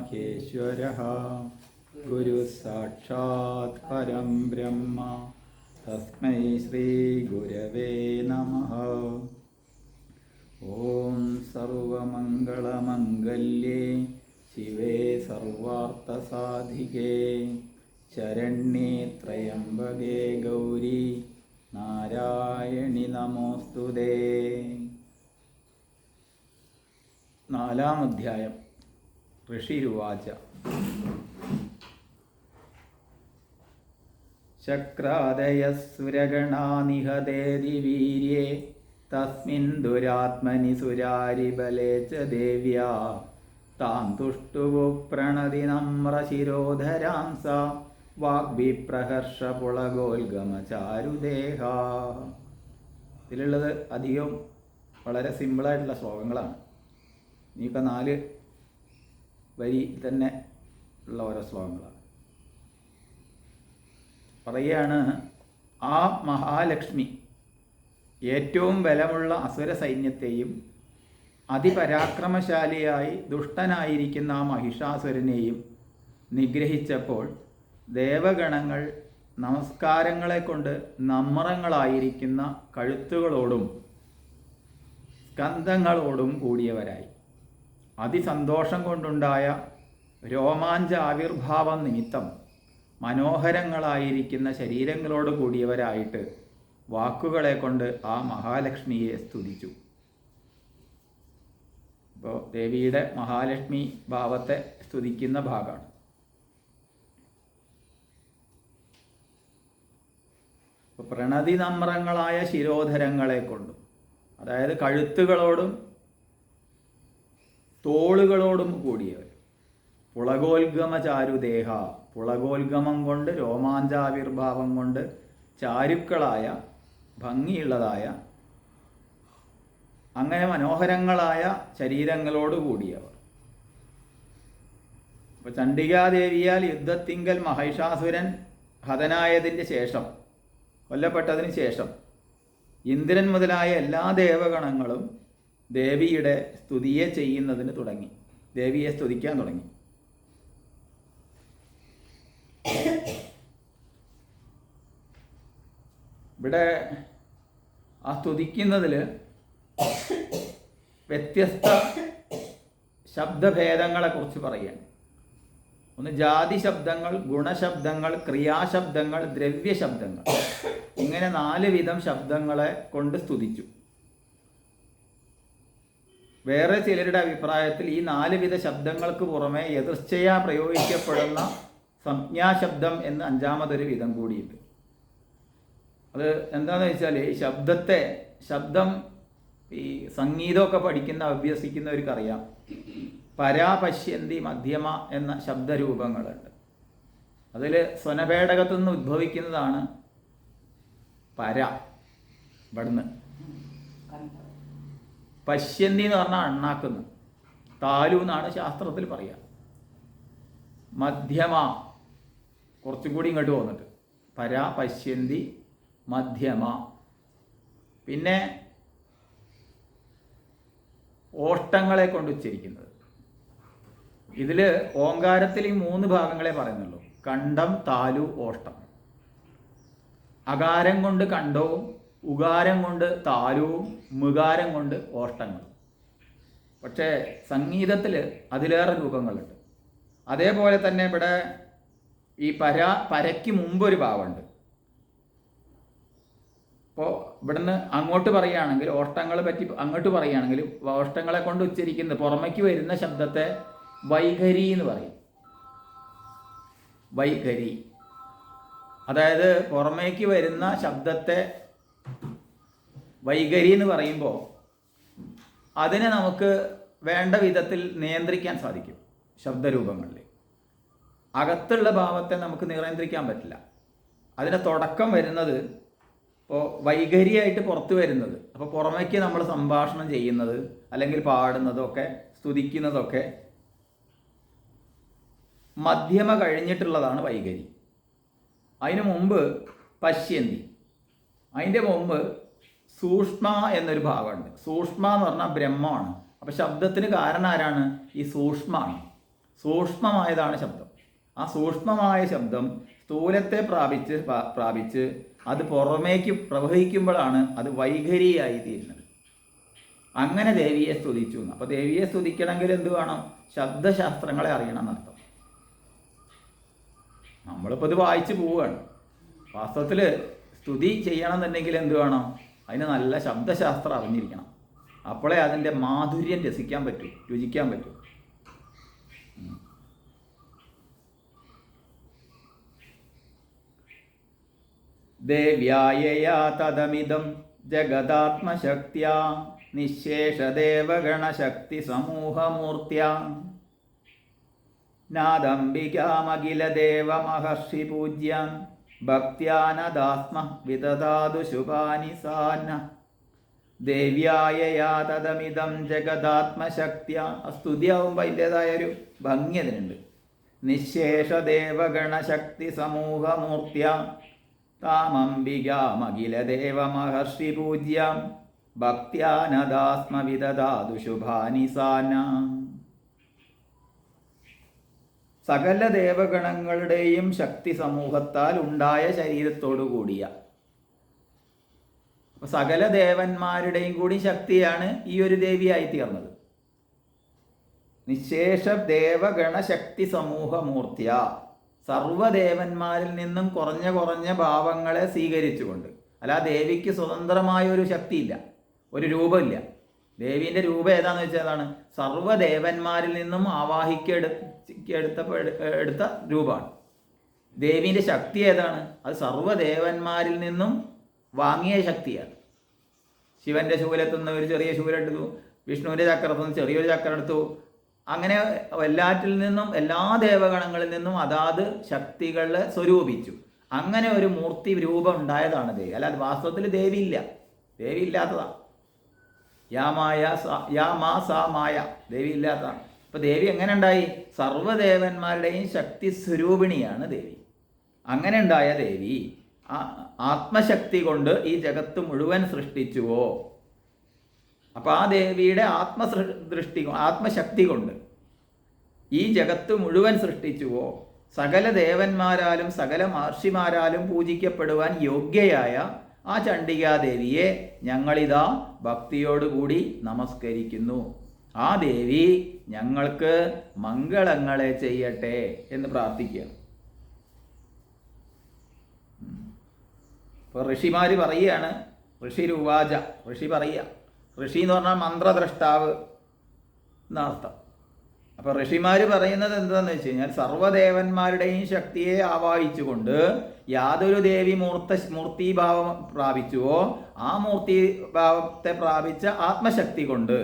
മഹേശ്വരഃ ഗുരു സാക്ഷാത് പരം ബ്രഹ്മ തസ്മൈ ശ്രീ ഗുരവേ നമഃ. ഓം സർവമംഗളമംഗല്യേ ശിവേ സർവാർത്ഥസാധികേ ശരണ്യേ ത്രയംബകേ ഗൗരി നാരായണി നമോസ്തുതേ. 4-ാം അധ്യായം. ഋഷിരുവാച ശക്രാദയസുരഗണാ നിഹതേതി വീര്യേ തസ്മിൻ ദുരാത്മനി സുരാരിബലേ ച ദേവ്യാ താം തുഷ്ടുവു പ്രണതി നമ്രശിരോധരാം സ വാഗ്ഭിപ്രഹർഷ പുളഗോൽഗമചാരുദേഹ. ഇതിലുള്ളത് അധികം വളരെ സിമ്പിളായിട്ടുള്ള ശ്ലോകങ്ങളാണ്. ഇനിയിപ്പോൾ 4 വരി തന്നെ ഉള്ള ഓരോ ശ്ലോകങ്ങളാണ്. പറയുകയാണ്, ആ മഹാലക്ഷ്മി ഏറ്റവും ബലമുള്ള അസുര സൈന്യത്തെയും അതിപരാക്രമശാലിയായി ദുഷ്ടനായിരിക്കുന്ന ആ മഹിഷാസുരനെയും നിഗ്രഹിച്ചപ്പോൾ ദേവഗണങ്ങൾ നമസ്കാരങ്ങളെ കൊണ്ട് നമ്രങ്ങളായിരിക്കുന്ന കഴുത്തുകളോടും സ്കന്ധങ്ങളോടും കൂടിയവരായി അതിസന്തോഷം കൊണ്ടുണ്ടായ രോമാഞ്ച ആവിർഭാവം നിമിത്തം മനോഹരങ്ങളായിരിക്കുന്ന ശരീരങ്ങളോട് കൂടിയവരായിട്ട് വാക്കുകളെ കൊണ്ട് ആ മഹാലക്ഷ്മിയെ സ്തുതിച്ചു. ഇപ്പോൾ ദേവിയുടെ മഹാലക്ഷ്മി ഭാവത്തെ സ്തുതിക്കുന്ന ഭാഗമാണ്. ഇപ്പോൾ പ്രണതി നമ്രങ്ങളായ ശിരോധരങ്ങളെ കൊണ്ടും, അതായത് കഴുത്തുകളോടും തോളുകളോടും കൂടിയവർ. പുളകോൽഗമ ചാരുദേഹ, പുളകോൽഗമം കൊണ്ട് രോമാഞ്ചാവിർഭാവം കൊണ്ട് ചാരുക്കളായ ഭംഗിയുള്ളതായ അങ്ങനെ മനോഹരങ്ങളായ ശരീരങ്ങളോട് കൂടിയവർ. അപ്പോൾ ചണ്ഡികാദേവിയാൽ യുദ്ധത്തിങ്കൽ മഹിഷാസുരൻ ഹതനായതിൻ്റെ ശേഷം, കൊല്ലപ്പെട്ടതിന് ശേഷം ഇന്ദ്രൻ മുതലായ എല്ലാ ദേവഗണങ്ങളും ദേവിയുടെ സ്തുതിയെ ചെയ്യുന്നതിന് തുടങ്ങി, ദേവിയെ സ്തുതിക്കാൻ തുടങ്ങി. ഇവിടെ ആ സ്തുതിക്കുന്നതിൽ വ്യത്യസ്ത ശബ്ദഭേദങ്ങളെക്കുറിച്ച് പറയുകയാണ്. ഒന്ന് ജാതി ശബ്ദങ്ങൾ, ഗുണശബ്ദങ്ങൾ, ക്രിയാശബ്ദങ്ങൾ, ദ്രവ്യശബ്ദങ്ങൾ, ഇങ്ങനെ 4 വിധം ശബ്ദങ്ങളെ കൊണ്ട് സ്തുതിച്ചു. വേറെ ചിലരുടെ അഭിപ്രായത്തിൽ ഈ 4 വിധ ശബ്ദങ്ങൾക്ക് പുറമെ എതിർച്ഛയാ പ്രയോഗിക്കപ്പെടുന്ന സംജ്ഞാശബ്ദം എന്ന് 5-മതൊരു വിധം കൂടിയിട്ട്. അത് എന്താണെന്ന് വെച്ചാൽ, ഈ ശബ്ദം ഈ സംഗീതമൊക്കെ പഠിക്കുന്ന അഭ്യസിക്കുന്നവർക്കറിയാം, പരാപശ്യന്തി മധ്യമ എന്ന ശബ്ദരൂപങ്ങളുണ്ട്. അതിൽ സ്വനഭേടകത്തു നിന്ന് ഉദ്ഭവിക്കുന്നതാണ് പര. ഇവിടുന്ന് പശ്യന്തി എന്ന് പറഞ്ഞാൽ അണ്ണാക്കുന്നു, താലു എന്നാണ് ശാസ്ത്രത്തിൽ പറയുക. മധ്യമ കുറച്ചും കൂടി ഇങ്ങോട്ട് പോന്നിട്ട് പര, പശ്യന്തി, മധ്യമ. പിന്നെ ഓഷ്ടങ്ങളെ കൊണ്ട് ഉച്ചരിക്കുന്നത്. ഇതിൽ ഓങ്കാരത്തിൽ ഈ 3 ഭാഗങ്ങളെ പറയുന്നുള്ളൂ: കണ്ഠം, താലു, ഓഷ്ടം. അകാരം കൊണ്ട് കണ്ഠവും, ഉകാരം കൊണ്ട് താലുവും, മുകാരം കൊണ്ട് ഓഷ്ടങ്ങളും. പക്ഷേ സംഗീതത്തിൽ അതിലേറെ രൂപങ്ങളുണ്ട്. അതേപോലെ തന്നെ ഇവിടെ ഈ പരയ്ക്ക് മുമ്പൊരു ഭാവമുണ്ട്. അപ്പോൾ ഇവിടുന്ന് അങ്ങോട്ട് പറയുകയാണെങ്കിൽ, ഓഷ്ടങ്ങളെ പറ്റി അങ്ങോട്ട് പറയുകയാണെങ്കിൽ, ഓഷ്ടങ്ങളെ കൊണ്ട് ഉച്ചരിക്കുന്ന പുറമേക്ക് വരുന്ന ശബ്ദത്തെ വൈഖരി എന്ന് പറയും. വൈഖരി, അതായത് പുറമേക്ക് വരുന്ന ശബ്ദത്തെ വൈഖരി എന്ന് പറയുമ്പോൾ അതിനെ നമുക്ക് വേണ്ട വിധത്തിൽ നിയന്ത്രിക്കാൻ സാധിക്കും. ശബ്ദരൂപങ്ങളിൽ അകത്തുള്ള ഭാവത്തെ നമുക്ക് നിയന്ത്രിക്കാൻ പറ്റില്ല. അതിൻ്റെ തുടക്കം വരുന്നത് ഇപ്പോൾ വൈഖരിയായിട്ട് പുറത്തു വരുന്നത്, അപ്പോൾ പുറമേക്ക് നമ്മൾ സംഭാഷണം ചെയ്യുന്നത് അല്ലെങ്കിൽ പാടുന്നതൊക്കെ സ്തുതിക്കുന്നതൊക്കെ മധ്യമ കഴിഞ്ഞിട്ടുള്ളതാണ് വൈഖരി. അതിനു മുമ്പ് പശ്യന്തി, അതിൻ്റെ മുമ്പ് സൂക്ഷ്മ എന്നൊരു ഭാഗമുണ്ട്. സൂക്ഷ്മ എന്ന് പറഞ്ഞാൽ ബ്രഹ്മമാണ്. അപ്പോൾ ശബ്ദത്തിന് കാരണം ആരാണ്? ഈ സൂക്ഷ്മമാണ്. സൂക്ഷ്മമായതാണ് ശബ്ദം. ആ സൂക്ഷ്മമായ ശബ്ദം സ്ഥൂലത്തെ പ്രാപിച്ച് അത് പുറമേക്ക് പ്രവഹിക്കുമ്പോഴാണ് അത് വൈഖരിയായി തീരുന്നത്. അങ്ങനെ ദേവിയെ സ്തുതിച്ചു. അപ്പോൾ ദേവിയെ സ്തുതിക്കണമെങ്കിൽ എന്ത് വേണം? ശബ്ദശാസ്ത്രങ്ങളെ അറിയണം എന്നർത്ഥം. നമ്മളിപ്പോൾ ഇത് വായിച്ച് പോവുകയാണ്. വാസ്തവത്തിൽ സ്തുതി ചെയ്യണമെന്നുണ്ടെങ്കിൽ എന്ത് വേണം? അതിന് നല്ല ശബ്ദശാസ്ത്രം അറിഞ്ഞിരിക്കണം. അപ്പോഴേ അതിൻ്റെ മാധുര്യം രസിക്കാൻ പറ്റൂ, രുചിക്കാൻ പറ്റൂ. ദേവ്യായയാ തദമിദം ജഗദാത്മശക്ത്യാ നിശേഷദേവഗണശക്തി സമൂഹമൂർത്തിയാ നാദംബികാമഖിലദേവമഹർഷി പൂജ്യാൻ ഭക്ത്യാനദാസ്മ വിദദാതു ശുഭാനി സാന. ദേവ്യായയാ തദമിദം ജഗദാത്മശക്ത്യ. സ്തുതിയാവുമ്പോൾ അതിൻ്റെതായൊരു ഭംഗി അതിനുണ്ട്. നിശേഷദേവഗണശക്തി സമൂഹമൂർത്തിയ താമംബികാമഖിലദേവമഹർഷി പൂജ്യം ഭക്ത്യാനദാസ്മ വിദദാതു ശുഭാനി സാന. സകല ദേവഗണങ്ങളുടെയും ശക്തി സമൂഹത്താൽ ഉണ്ടായ ശരീരത്തോടു കൂടിയ, അപ്പോൾ സകല ദേവന്മാരുടെയും കൂടി ശക്തിയാണ് ഈ ഒരു ദേവിയായി തീർന്നത്. നിശേഷ ദേവഗണശക്തി സമൂഹമൂർത്തിയ, സർവ്വദേവന്മാരിൽ നിന്നും കുറഞ്ഞ കുറഞ്ഞ ഭാവങ്ങളെ സ്വീകരിച്ചുകൊണ്ട്. അല്ല, ദേവിക്ക് സ്വതന്ത്രമായ ഒരു ശക്തിയില്ല, ഒരു രൂപമില്ല. ദേവീൻ്റെ രൂപം ഏതാന്ന് വെച്ചാൽ അതാണ് സർവ്വദേവന്മാരിൽ നിന്നും എടുത്ത രൂപമാണ്. ദേവീൻ്റെ ശക്തി ഏതാണ്? അത് സർവ്വദേവന്മാരിൽ നിന്നും വാങ്ങിയ ശക്തിയാണ്. ശിവൻ്റെ ശൂലത്തുനിന്ന് ഒരു ചെറിയ ശൂലം എടുത്തു, വിഷ്ണുവിൻ്റെ ചക്രത്തുനിന്ന് ചെറിയൊരു ചക്രം എടുത്തു. അങ്ങനെ എല്ലാറ്റിൽ നിന്നും, എല്ലാ ദേവഗണങ്ങളിൽ നിന്നും അതാത് ശക്തികളെ സ്വരൂപിച്ചു. അങ്ങനെ ഒരു മൂർത്തി രൂപം ഉണ്ടായതാണ് ദേവി. അല്ലാതെ വാസ്തവത്തിൽ ദേവി ഇല്ല, ദേവി ഇല്ലാത്തതാണ്. യാ മാ സാ മായ, ദേവി ഇല്ലാത്തതാണ്. അപ്പോൾ ദേവി എങ്ങനെ ഉണ്ടായി? സർവ്വദേവന്മാരുടെയും ശക്തി സ്വരൂപിണിയാണ് ദേവി. അങ്ങനെ ഉണ്ടായ ദേവി ആത്മശക്തി കൊണ്ട് ഈ ജഗത്ത് മുഴുവൻ സൃഷ്ടിച്ചുവോ? അപ്പോൾ ആ ദേവിയുടെ ആത്മശക്തി കൊണ്ട് ഈ ജഗത്ത് മുഴുവൻ സൃഷ്ടിച്ചുവോ? സകല ദേവന്മാരാലും സകല മഹർഷിമാരാലും പൂജിക്കപ്പെടുവാൻ യോഗ്യയായ ആ ചണ്ഡികാദേവിയെ ഞങ്ങളിതാ ഭക്തിയോടുകൂടി നമസ്കരിക്കുന്നു. ആ ദേവി ഞങ്ങൾക്ക് മംഗളങ്ങളെ ചെയ്യട്ടെ എന്ന് പ്രാർത്ഥിക്കുകയാണ്. ഇപ്പോൾ ഋഷിമാർ പറയുകയാണ്, ഋഷിരുവാച, ഋഷി പറയുക. ഋഷി എന്ന് പറഞ്ഞാൽ മന്ത്രദ്രഷ്ടാവ് എന്നർത്ഥം. അപ്പോൾ ഋഷിമാർ പറയുന്നത് എന്താണെന്ന് വെച്ച് കഴിഞ്ഞാൽ, സർവ്വദേവന്മാരുടെയും ശക്തിയെ ആവാഹിച്ചുകൊണ്ട് യാതൊരു ദേവി മൂർത്തിഭാവം പ്രാപിച്ചുവോ ആ മൂർത്തിഭാവത്തെ പ്രാപിച്ച ആത്മശക്തി കൊണ്ട്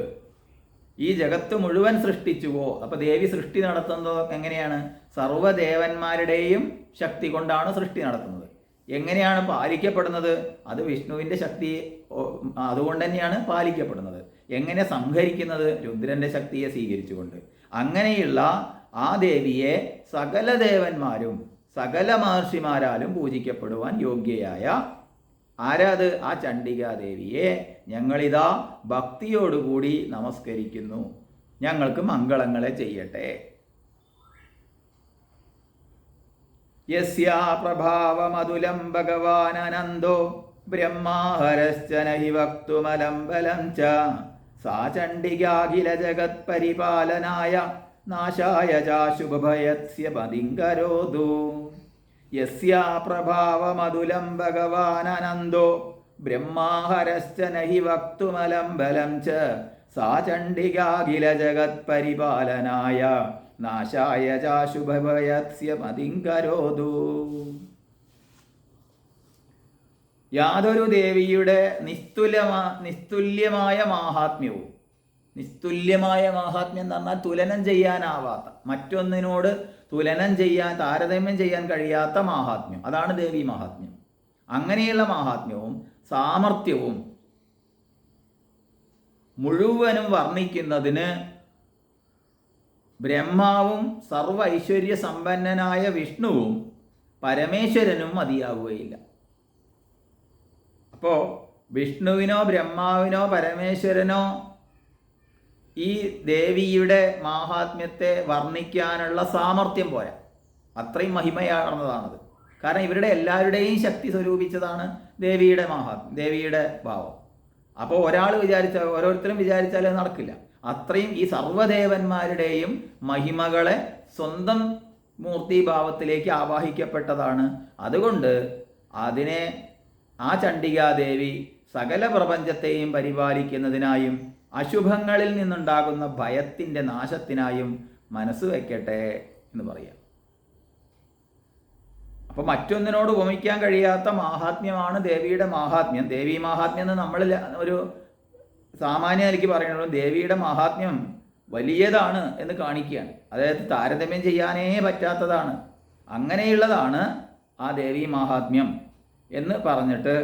ഈ ജഗത്ത് മുഴുവൻ സൃഷ്ടിച്ചുവോ. അപ്പോൾ ദേവി സൃഷ്ടി നടത്തുന്നത് എങ്ങനെയാണ്? സർവ്വദേവന്മാരുടെയും ശക്തി കൊണ്ടാണ് സൃഷ്ടി നടത്തുന്നത്. എങ്ങനെയാണ് പാലിക്കപ്പെടുന്നത്? അത് വിഷ്ണുവിൻ്റെ ശക്തി അതുകൊണ്ട് തന്നെയാണ് പാലിക്കപ്പെടുന്നത്. എങ്ങനെ സംഹരിക്കുന്നത്? രുദ്രൻ്റെ ശക്തിയെ സ്വീകരിച്ചുകൊണ്ട്. അങ്ങനെയുള്ള ആ ദേവിയെ സകല ദേവന്മാരും സകല മഹർഷിമാരാലും പൂജിക്കപ്പെടുവാൻ യോഗ്യയായ ആരാത്? ആ ചണ്ഡികാദേവിയെ ഞങ്ങളിതാ ഭക്തിയോടുകൂടി നമസ്കരിക്കുന്നു. ഞങ്ങൾക്ക് മംഗളങ്ങളെ ചെയ്യട്ടെ. യസ്യാ പ്രഭാവമതുലം ഭഗവാനനന്ദോ ബ്രഹ്മാഹരശ്ച നഹി വക്തുമലംബലം ച സാ ചണ്ഡികാഖില ജഗത് പരിപാലനായ നാശായ ചാശുഭയസ്യ പതിങ്കരോതു. യസ്യാ പ്രഭാവമതുലം ഭഗവാനനന്ദോ ബ്രഹ്മാഹരശ്ച നഹി വക്തുമലംബലം ച സാ ചണ്ഡികാഖില ജഗത് പരിപാലനായ നാശായ ചാശുഭയസ്യ പതിങ്കരോതു. യാതൊരു ദേവിയുടെ നിസ്തുല്യമായ മാഹാത്മ്യവും, നിസ്തുല്യമായ മാഹാത്മ്യം എന്ന് പറഞ്ഞാൽ തുലനം ചെയ്യാനാവാത്ത, മറ്റൊന്നിനോട് തുലനം ചെയ്യാൻ, താരതമ്യം ചെയ്യാൻ കഴിയാത്ത മാഹാത്മ്യം, അതാണ് ദേവി മാഹാത്മ്യം. അങ്ങനെയുള്ള മാഹാത്മ്യവും സാമർത്ഥ്യവും മുഴുവനും വർണ്ണിക്കുന്നതിന് ബ്രഹ്മാവും സർവ ഐശ്വര്യ സമ്പന്നനായ വിഷ്ണുവും പരമേശ്വരനും മതിയാവുകയില്ല. അപ്പോൾ വിഷ്ണുവിനോ ബ്രഹ്മാവിനോ പരമേശ്വരനോ ഈ ദേവിയുടെ മാഹാത്മ്യത്തെ വർണ്ണിക്കാനുള്ള സാമർഥ്യം പോരാ. അത്രയും മഹിമയാർന്നതാണത്. കാരണം ഇവരുടെ എല്ലാവരുടെയും ശക്തി സ്വരൂപിച്ചതാണ് ദേവിയുടെ മാഹാത്മ്യം, ദേവിയുടെ ഭാവം. അപ്പോൾ ഒരാൾ വിചാരിച്ചാൽ, ഓരോരുത്തരും വിചാരിച്ചാൽ അത് നടക്കില്ല. അത്രയും ഈ സർവ്വദേവന്മാരുടെയും മഹിമകളെ സ്വന്തം മൂർത്തിഭാവത്തിലേക്ക് ആവാഹിക്കപ്പെട്ടതാണ്. അതുകൊണ്ട് അതിനെ ആ ചണ്ഡികാദേവി സകല പ്രപഞ്ചത്തെയും പരിപാലിക്കുന്നതിനായും അശുഭങ്ങളിൽ നിന്നുണ്ടാകുന്ന ഭയത്തിൻ്റെ നാശത്തിനായും മനസ്സ് വയ്ക്കട്ടെ എന്ന് പറയാം. അപ്പോൾ മറ്റൊന്നിനോട് ഉപമിക്കാൻ കഴിയാത്ത മാഹാത്മ്യമാണ് ദേവിയുടെ മാഹാത്മ്യം. ദേവീ മാഹാത്മ്യം എന്ന് നമ്മൾ ഒരു സാമാന്യ നിലയ്ക്ക് പറയുന്നത് ദേവിയുടെ മാഹാത്മ്യം വലിയതാണ് എന്ന് കാണിക്കുകയാണ്. അതായത് താരതമ്യം ചെയ്യാനേ പറ്റാത്തതാണ്. അങ്ങനെയുള്ളതാണ് ആ ദേവീ മാഹാത്മ്യം എന്ന് പറഞ്ഞിട്ട്,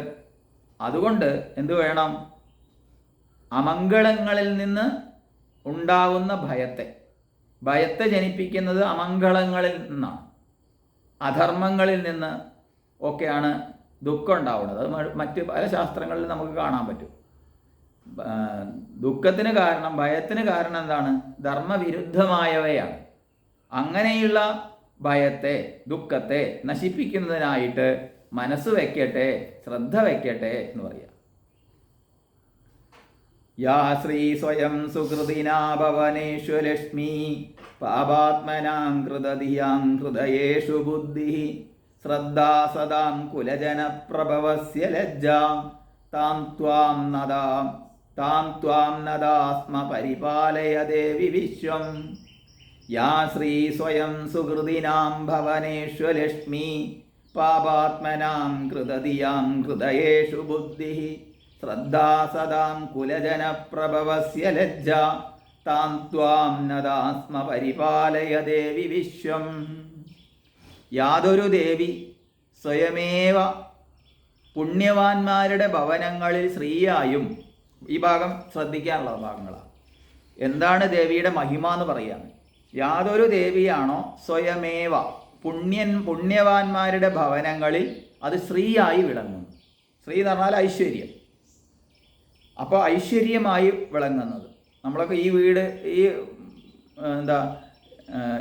അതുകൊണ്ട് എന്തു വേണം? അമംഗളങ്ങളിൽ നിന്ന് ഉണ്ടാകുന്ന ഭയത്തെ ജനിപ്പിക്കുന്നത് അമംഗളങ്ങളിൽ നിന്നാണ്, അധർമ്മങ്ങളിൽ നിന്ന് ഒക്കെയാണ് ദുഃഖം ഉണ്ടാവുന്നത്. അത് മറ്റ് പല ശാസ്ത്രങ്ങളിൽ നമുക്ക് കാണാൻ പറ്റും. ദുഃഖത്തിന് കാരണം, ഭയത്തിന് കാരണം എന്താണ്? ധർമ്മവിരുദ്ധമായവയാണ്. അങ്ങനെയുള്ള ഭയത്തെ, ദുഃഖത്തെ നശിപ്പിക്കുന്നതിനായിട്ട് മനസ്സ് വയ്ക്കട്ടെ, ശ്രദ്ധ വയ്ക്കട്ടെ എന്ന് പറയാം. യാ ശ്രീ സ്വയം സുഹൃതിനാ ഭവനേഷു ലക്ഷ്മീ പാപാത്മനാം കൃതധിയാം ഹൃദയേഷു ബുദ്ധി ശ്രദ്ധാ സദാം കുലജനപ്രഭവസ്യ ലജ്ജാം താം ത്വാം നദാസ്മ പരിപാലയ ദേവി വിശ്വം. യാ ശ്രീ സ്വയം സുഹൃതിനാം ഭവനേഷു ലക്ഷ്മീ പാപാത്മനാം കൃതധിയാം ഹൃദയേഷു ബുദ്ധി ശ്രദ്ധാ സദാം കുലജനപ്രഭവസ്യ ലജ്ജാ താം ത്വാം നദാസ്മ പരിപാലയ ദേവി വിശ്വം. യാതൊരു ദേവി സ്വയമേവ പുണ്യവാന്മാരുടെ ഭവനങ്ങളിൽ സ്ത്രീയായും, ഈ ഭാഗം ശ്രദ്ധിക്കാനുള്ള ഭാഗങ്ങളാണ്. എന്താണ് ദേവിയുടെ മഹിമ എന്ന് പറയുകയാണ്. യാതൊരു ദേവിയാണോ സ്വയമേവ പുണ്യവാന്മാരുടെ ഭവനങ്ങളിൽ അത് സ്ത്രീയായി വിളങ്ങുന്നു. സ്ത്രീ എന്ന് പറഞ്ഞാൽ ഐശ്വര്യം. അപ്പോൾ ഐശ്വര്യമായി വിളങ്ങുന്നത്, നമ്മളൊക്കെ ഈ വീട്,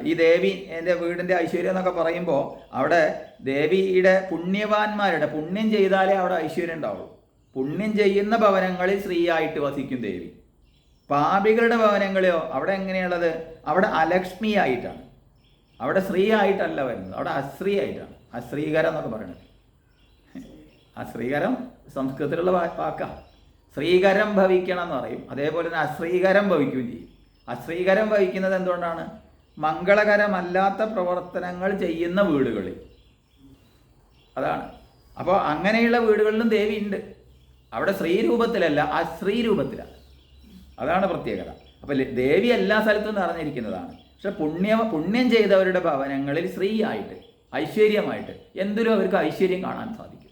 ഈ ദേവി എൻ്റെ വീടിൻ്റെ ഐശ്വര്യം എന്നൊക്കെ പറയുമ്പോൾ അവിടെ ദേവിയുടെ പുണ്യവാന്മാരുടെ, പുണ്യം ചെയ്താലേ അവിടെ ഐശ്വര്യം ഉണ്ടാവുള്ളൂ. പുണ്യം ചെയ്യുന്ന ഭവനങ്ങളിൽ സ്ത്രീയായിട്ട് വസിക്കും ദേവി. പാപികളുടെ ഭവനങ്ങളിലോ അവിടെ എങ്ങനെയുള്ളത്? അവിടെ അലക്ഷ്മിയായിട്ടാണ്. അവിടെ സ്ത്രീ ആയിട്ടല്ല വരുന്നത്, അവിടെ അശ്രീ ആയിട്ടാണ്. അശ്രീകരം എന്നൊക്കെ പറയുന്നത്. അശ്രീകരം സംസ്കൃതത്തിലുള്ള വാക്കാണ്. ശ്രീകരം ഭവിക്കണം എന്ന് പറയും. അതേപോലെ തന്നെ അശ്രീകരം ഭവിക്കുകയും ചെയ്യും. അശ്രീകരം ഭവിക്കുന്നത് എന്തുകൊണ്ടാണ്? മംഗളകരമല്ലാത്ത പ്രവർത്തനങ്ങൾ ചെയ്യുന്ന വീടുകളിൽ. അതാണ്. അപ്പോൾ അങ്ങനെയുള്ള വീടുകളിലും ദേവി ഉണ്ട്. അവിടെ സ്ത്രീ രൂപത്തിലല്ല, അശ്രീ രൂപത്തിലാണ്. അതാണ് പ്രത്യേകത. അപ്പോൾ ദേവി എല്ലാ സ്ഥലത്തും നിറഞ്ഞിരിക്കുന്നതാണ്. പക്ഷെ പുണ്യം ചെയ്തവരുടെ ഭവനങ്ങളിൽ സ്ത്രീ ആയിട്ട്, ഐശ്വര്യമായിട്ട്, എന്തിലും അവർക്ക് ഐശ്വര്യം കാണാൻ സാധിക്കും.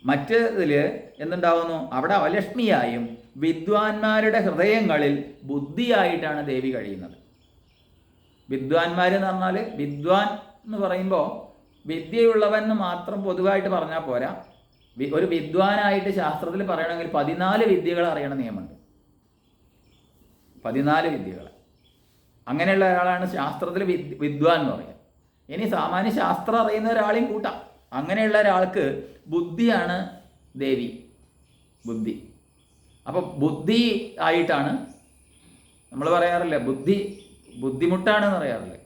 മറ്റതിൽ എന്തുണ്ടാവുന്നു? അവിടെ അവലക്ഷ്മിയായും വിദ്വാൻമാരുടെ ഹൃദയങ്ങളിൽ ബുദ്ധിയായിട്ടാണ് ദേവി കഴിയുന്നത്. വിദ്വാൻമാരെന്ന് പറഞ്ഞാൽ, വിദ്വാൻ എന്ന് പറയുമ്പോൾ വിദ്യയുള്ളവൻ എന്ന് മാത്രം പൊതുവായിട്ട് പറഞ്ഞാൽ പോരാ. ഒരു വിദ്വാനായിട്ട് ശാസ്ത്രത്തിൽ പറയണമെങ്കിൽ 14 വിദ്യകൾ അറിയണ നിയമമുണ്ട്. 14 വിദ്യകൾ. അങ്ങനെയുള്ള ഒരാളാണ് ശാസ്ത്രത്തിൽ വിദ്വാൻ എന്ന് പറയുക. ഇനി സാമാന്യ ശാസ്ത്രം അറിയുന്ന ഒരാളെയും കൂട്ടാം. അങ്ങനെയുള്ള ഒരാൾക്ക് ബുദ്ധിയാണ് ദേവി, ബുദ്ധി. അപ്പോൾ ബുദ്ധി ആയിട്ടാണ് നമ്മൾ പറയാറില്ല, ബുദ്ധിമുട്ടാണെന്ന് പറയാറില്ലേ.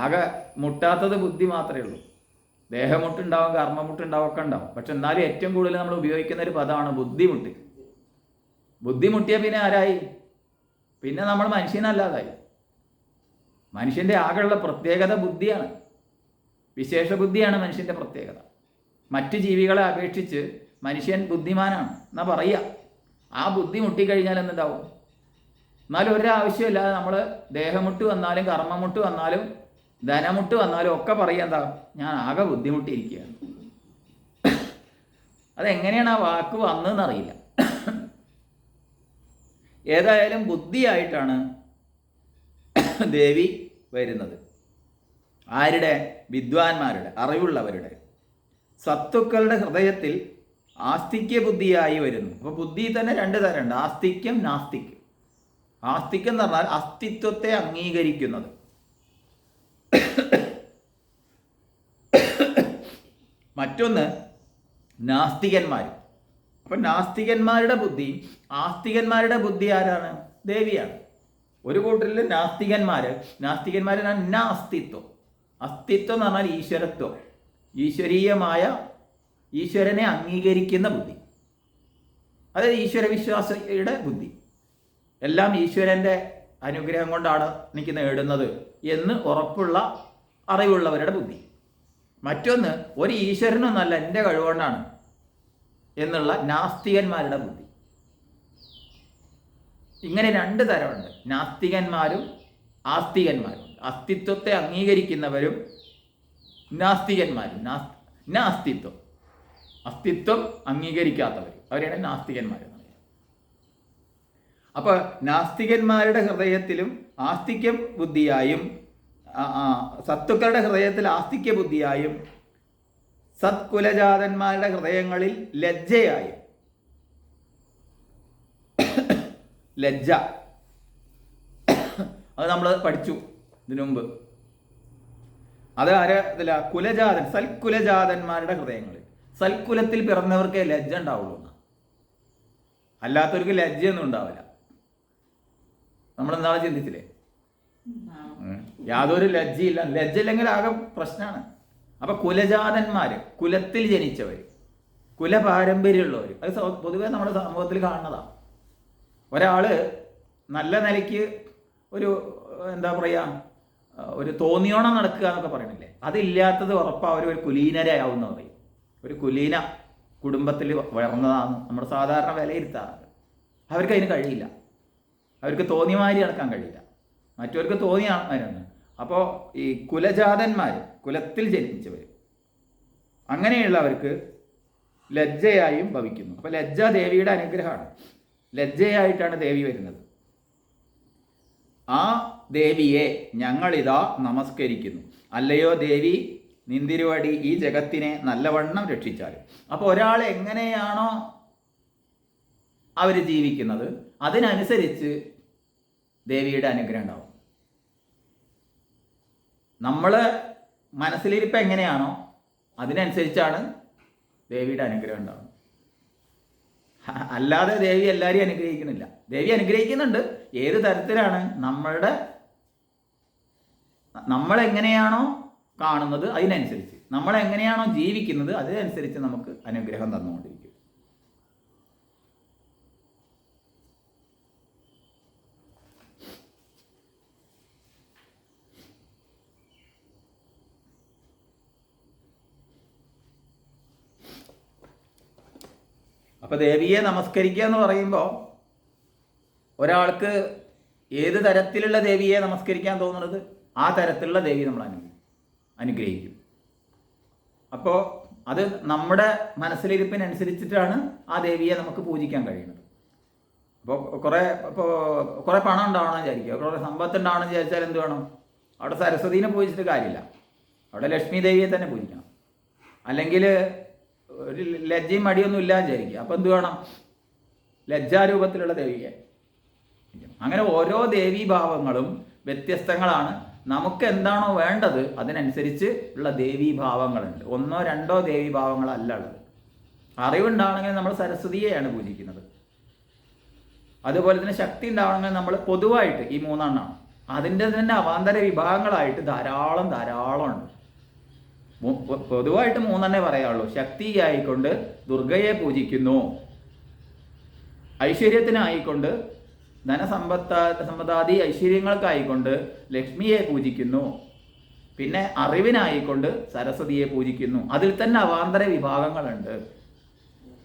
ആകെ മുട്ടാത്തത് ബുദ്ധി മാത്രമേ ഉള്ളൂ. ദേഹമുട്ടുണ്ടാവും, കർമ്മമുട്ടുണ്ടാവും, ഒക്കെ ഉണ്ടാവും. പക്ഷെ എന്നാലും ഏറ്റവും കൂടുതൽ നമ്മൾ ഉപയോഗിക്കുന്ന ഒരു പദമാണ് ബുദ്ധിമുട്ട്. ബുദ്ധിമുട്ടിയ പിന്നെ ആരായി? പിന്നെ നമ്മൾ മനുഷ്യനല്ലാതായി. മനുഷ്യൻ്റെ ആകെയുള്ള പ്രത്യേകത ബുദ്ധിയാണ്, വിശേഷ ബുദ്ധിയാണ് മനുഷ്യൻ്റെ പ്രത്യേകത. മറ്റ് ജീവികളെ അപേക്ഷിച്ച് മനുഷ്യൻ ബുദ്ധിമാനാണ് എന്നാ പറയുക. ആ ബുദ്ധി മുട്ടിക്കഴിഞ്ഞാൽ എന്തുണ്ടാവും? എന്നാലും ഒരാവശ്യമില്ലാതെ നമ്മൾ ദേഹമുട്ട് വന്നാലും കർമ്മമുട്ട് വന്നാലും ധനമുട്ട് വന്നാലും ഒക്കെ പറയുക എന്താ? ഞാൻ ആകെ ബുദ്ധിമുട്ടിയിരിക്കുകയാണ്. അതെങ്ങനെയാണ് ആ വാക്ക് വന്നതെന്നറിയില്ല. ഏതായാലും ബുദ്ധിയായിട്ടാണ് ദേവി വരുന്നത്. ആരുടെ? വിദ്വാൻമാരുടെ, അറിവുള്ളവരുടെ. സത്തുക്കളുടെ ഹൃദയത്തിൽ ആസ്തിക്യ ബുദ്ധിയായി വരുന്നു. അപ്പോൾ ബുദ്ധി തന്നെ 2 തരമുണ്ട്, ആസ്തിക്യം, നാസ്തിക്യം. ആസ്തിക്യം എന്ന് പറഞ്ഞാൽ അസ്തിത്വത്തെ അംഗീകരിക്കുന്നത്. മറ്റൊന്ന് നാസ്തികന്മാർ. അപ്പം നാസ്തികന്മാരുടെ ബുദ്ധി, ആസ്തികന്മാരുടെ ബുദ്ധി ആരാണ്? ദേവിയാണ്. ഒരു കൂട്ടരിൽ നാസ്തികന്മാരാണ് അസ്തിത്വം. അസ്തിത്വം എന്ന് പറഞ്ഞാൽ ഈശ്വരത്വം, ഈശ്വരീയമായ ഈശ്വരനെ അംഗീകരിക്കുന്ന ബുദ്ധി, അതായത് ഈശ്വരവിശ്വാസിയുടെ ബുദ്ധി. എല്ലാം ഈശ്വരൻ്റെ അനുഗ്രഹം കൊണ്ടാണ് എനിക്ക് നേടുന്നത് എന്ന് ഉറപ്പുള്ള അറിവുള്ളവരുടെ ബുദ്ധി. മറ്റൊന്ന്, ഒരു ഈശ്വരനൊന്നല്ല, എൻ്റെ കഴിവുകൊണ്ടാണ് എന്നുള്ള നാസ്തികന്മാരുടെ ബുദ്ധി. ഇങ്ങനെ രണ്ട് തരമുണ്ട്, നാസ്തികന്മാരും ആസ്തികന്മാരും. അസ്തിത്വത്തെ അംഗീകരിക്കുന്നവരും നാസ്തികന്മാരും. അസ്തിത്വം അംഗീകരിക്കാത്തവർ, അവരാണ് നാസ്തികന്മാർ. അപ്പോൾ നാസ്തികന്മാരുടെ ഹൃദയത്തിലും ആസ്തിക്യ ബുദ്ധിയായും, സത്തുക്കളുടെ ഹൃദയത്തിൽ ആസ്തിക്യ ബുദ്ധിയായും, സത്കുലജാതന്മാരുടെ ഹൃദയങ്ങളിൽ ലജ്ജയായും. ലജ്ജ അത് നമ്മൾ പഠിച്ചു ഇതിനു മുമ്പ്. അത് ഇതില്ല, സൽക്കുലജാതന്മാരുടെ ഹൃദയങ്ങളിൽ. സൽക്കുലത്തിൽ പിറന്നവർക്ക് ലജ്ജ ഉണ്ടാവുള്ളൂ, അല്ലാത്തവർക്ക് ലജ്ജയൊന്നും ഉണ്ടാവില്ല. നമ്മളെന്താണ് ചിന്തിച്ചില്ലേ? യാതൊരു ലജ്ജയില്ല. ലജ്ജ ഇല്ലെങ്കിൽ ആകെ പ്രശ്നമാണ്. അപ്പൊ കുലജാതന്മാര്, കുലത്തിൽ ജനിച്ചവർ, കുലപാരമ്പര്യമുള്ളവർ, അത് പൊതുവെ നമ്മുടെ സമൂഹത്തിൽ കാണുന്നതാണ്. ഒരാള് നല്ല നിലയ്ക്ക് ഒരു എന്താ പറയുക, ഒരു തോന്നിയോണം നടക്കുക എന്നൊക്കെ പറയണില്ലേ, അതില്ലാത്തത് ഉറപ്പാണ് അവർ ഒരു കുലീനരാവുന്ന പറയും. ഒരു കുലീന കുടുംബത്തിൽ വളർന്നതാണ് നമ്മുടെ സാധാരണ വിലയിരുത്താറ്. അവർക്ക് അതിന് കഴിയില്ല, അവർക്ക് തോന്നിയമാതിരി നടക്കാൻ കഴിയില്ല, മറ്റവർക്ക് തോന്നിയാണ്. അപ്പോൾ ഈ കുലജാതന്മാർ, കുലത്തിൽ ജനിച്ചവർ, അങ്ങനെയുള്ളവർക്ക് ലജ്ജയായും ഭവിക്കുന്നു. അപ്പോൾ ലജ്ജ ദേവിയുടെ അനുഗ്രഹമാണ്. ലജ്ജയായിട്ടാണ് ദേവി വരുന്നത്. ആ ദേവിയെ ഞങ്ങളിതാ നമസ്കരിക്കുന്നു. അല്ലയോ ദേവി, നിന്തിരുവടി ഈ ജഗത്തിനെ നല്ലവണ്ണം രക്ഷിച്ചാലും. അപ്പോൾ ഒരാൾ എങ്ങനെയാണോ അവർ ജീവിക്കുന്നത് അതിനനുസരിച്ച് ദേവിയുടെ അനുഗ്രഹം ഉണ്ടാവും. നമ്മൾ മനസ്സിലിരിപ്പം എങ്ങനെയാണോ അതിനനുസരിച്ചാണ് ദേവിയുടെ അനുഗ്രഹം ഉണ്ടാവുന്നത്. അല്ലാതെ ദേവി എല്ലാവരെയും അനുഗ്രഹിക്കുന്നില്ല. ദേവി അനുഗ്രഹിക്കുന്നുണ്ട്. ഏത് തരത്തിലാണ്? നമ്മളെങ്ങനെയാണോ കാണുന്നത് അതിനനുസരിച്ച്, നമ്മളെങ്ങനെയാണോ ജീവിക്കുന്നത് അതിനനുസരിച്ച് നമുക്ക് അനുഗ്രഹം തന്നുകൊണ്ടിരിക്കും. അപ്പോൾ ദേവിയെ നമസ്കരിക്കുക എന്ന് പറയുമ്പോൾ ഒരാൾക്ക് ഏത് തരത്തിലുള്ള ദേവിയെ നമസ്കരിക്കാൻ തോന്നുന്നത് ആ തരത്തിലുള്ള ദേവി നമ്മൾ അനുഗ്രഹിക്കും. അപ്പോൾ അത് നമ്മുടെ മനസ്സിലിരിപ്പിനനുസരിച്ചിട്ടാണ് ആ ദേവിയെ നമുക്ക് പൂജിക്കാൻ കഴിയുന്നത്. അപ്പോൾ കുറേ പണം ഉണ്ടാവണം വിചാരിക്കുക, കുറേ സമ്പത്ത് ഉണ്ടാവണം വിചാരിച്ചാൽ എന്ത് വേണം? അവിടെ സരസ്വതീനെ പൂജിച്ചിട്ട് കാര്യമില്ല, അവിടെ ലക്ഷ്മി ദേവിയെ തന്നെ പൂജിക്കണം. അല്ലെങ്കിൽ ഒരു ലജ്ജയും മടിയൊന്നും ഇല്ല വിചാരിക്കുക, അപ്പോൾ എന്ത് വേണം? ലജ്ജാരൂപത്തിലുള്ള ദേവിയെ. അങ്ങനെ ഓരോ ദേവീഭാവങ്ങളും വ്യത്യസ്തങ്ങളാണ്. നമുക്ക് എന്താണോ വേണ്ടത് അതിനനുസരിച്ച് ഉള്ള ദേവീഭാവങ്ങളുണ്ട്. ഒന്നോ രണ്ടോ ദേവീഭാവങ്ങളല്ല ഉള്ളത്. അറിവുണ്ടാവണമെങ്കിൽ നമ്മൾ സരസ്വതിയെയാണ് പൂജിക്കുന്നത്. അതുപോലെ തന്നെ ശക്തി ഉണ്ടാവണമെങ്കിൽ നമ്മൾ പൊതുവായിട്ട് ഈ മൂന്നെണ്ണമാണ്. അതിൻ്റെ തന്നെ അവാന്തര വിഭാഗങ്ങളായിട്ട് ധാരാളം ഉണ്ട്. പൊതുവായിട്ട് മൂന്നെണ്ണേ പറയാനുള്ളൂ. ശക്തി ആയിക്കൊണ്ട് ദുർഗയെ പൂജിക്കുന്നു, ഐശ്വര്യത്തിനായിക്കൊണ്ട് ധനസമ്പത്താദി ഐശ്വര്യങ്ങൾക്കായിക്കൊണ്ട് ലക്ഷ്മിയെ പൂജിക്കുന്നു, പിന്നെ അറിവിനായിക്കൊണ്ട് സരസ്വതിയെ പൂജിക്കുന്നു. അതിൽ തന്നെ അവാന്തര വിഭാഗങ്ങളുണ്ട്,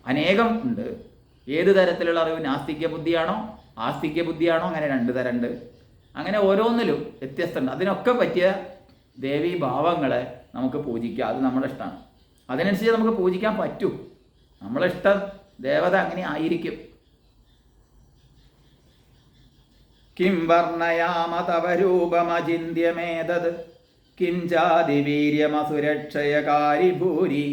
അനേകം ഉണ്ട്. ഏത് തരത്തിലുള്ള അറിവ്? നാസ്തിക്യ ബുദ്ധിയാണോ ആസ്തിക്യ ബുദ്ധിയാണോ? അങ്ങനെ രണ്ട് തരമുണ്ട്. അങ്ങനെ ഓരോന്നിലും വ്യത്യസ്തമുണ്ട്. അതിനൊക്കെ പറ്റിയ ദേവീഭാവങ്ങളെ നമുക്ക് പൂജിക്കാം. അത് നമ്മുടെ ഇഷ്ടമാണ്. അതിനനുസരിച്ച് നമുക്ക് പൂജിക്കാൻ പറ്റും. നമ്മളെ ഇഷ്ടം ദേവത അങ്ങനെ ആയിരിക്കും. കിം വർണ്ണയാമ തവ രൂപമചിന്യമേതത് കിം ചാതിവീര്യമസുരക്ഷയകാരി ഭൂരി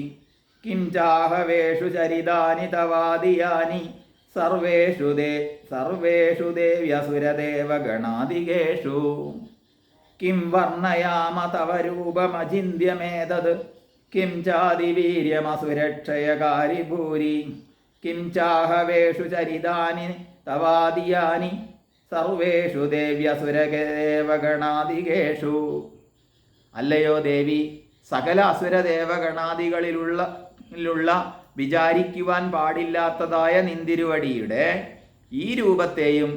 കിം ചാഹവേഷു ചരിതാനി തവാദിയാനി സർവേഷു ദേവ്യസുരദേവഗണാദികേഷു കിം വർണ്ണയാമ തവ രൂപമചിന്യമേതത് കിം ചാതിവീര്യമസുരക്ഷയകാരി ഭൂരി കിം ചാഹവേഷു ചരിതാനി തവാദിയാനി സർവേഷു ദേവ്യസുരദേവഗണാദികേഷു. അല്ലയോ ദേവി, സകല അസുരദേവഗണാദികളിലുള്ള വിചാരിക്കുവാൻ പാടില്ലാത്തതായ നിന്തിരുവടിയുടെ ഈ രൂപത്തെയും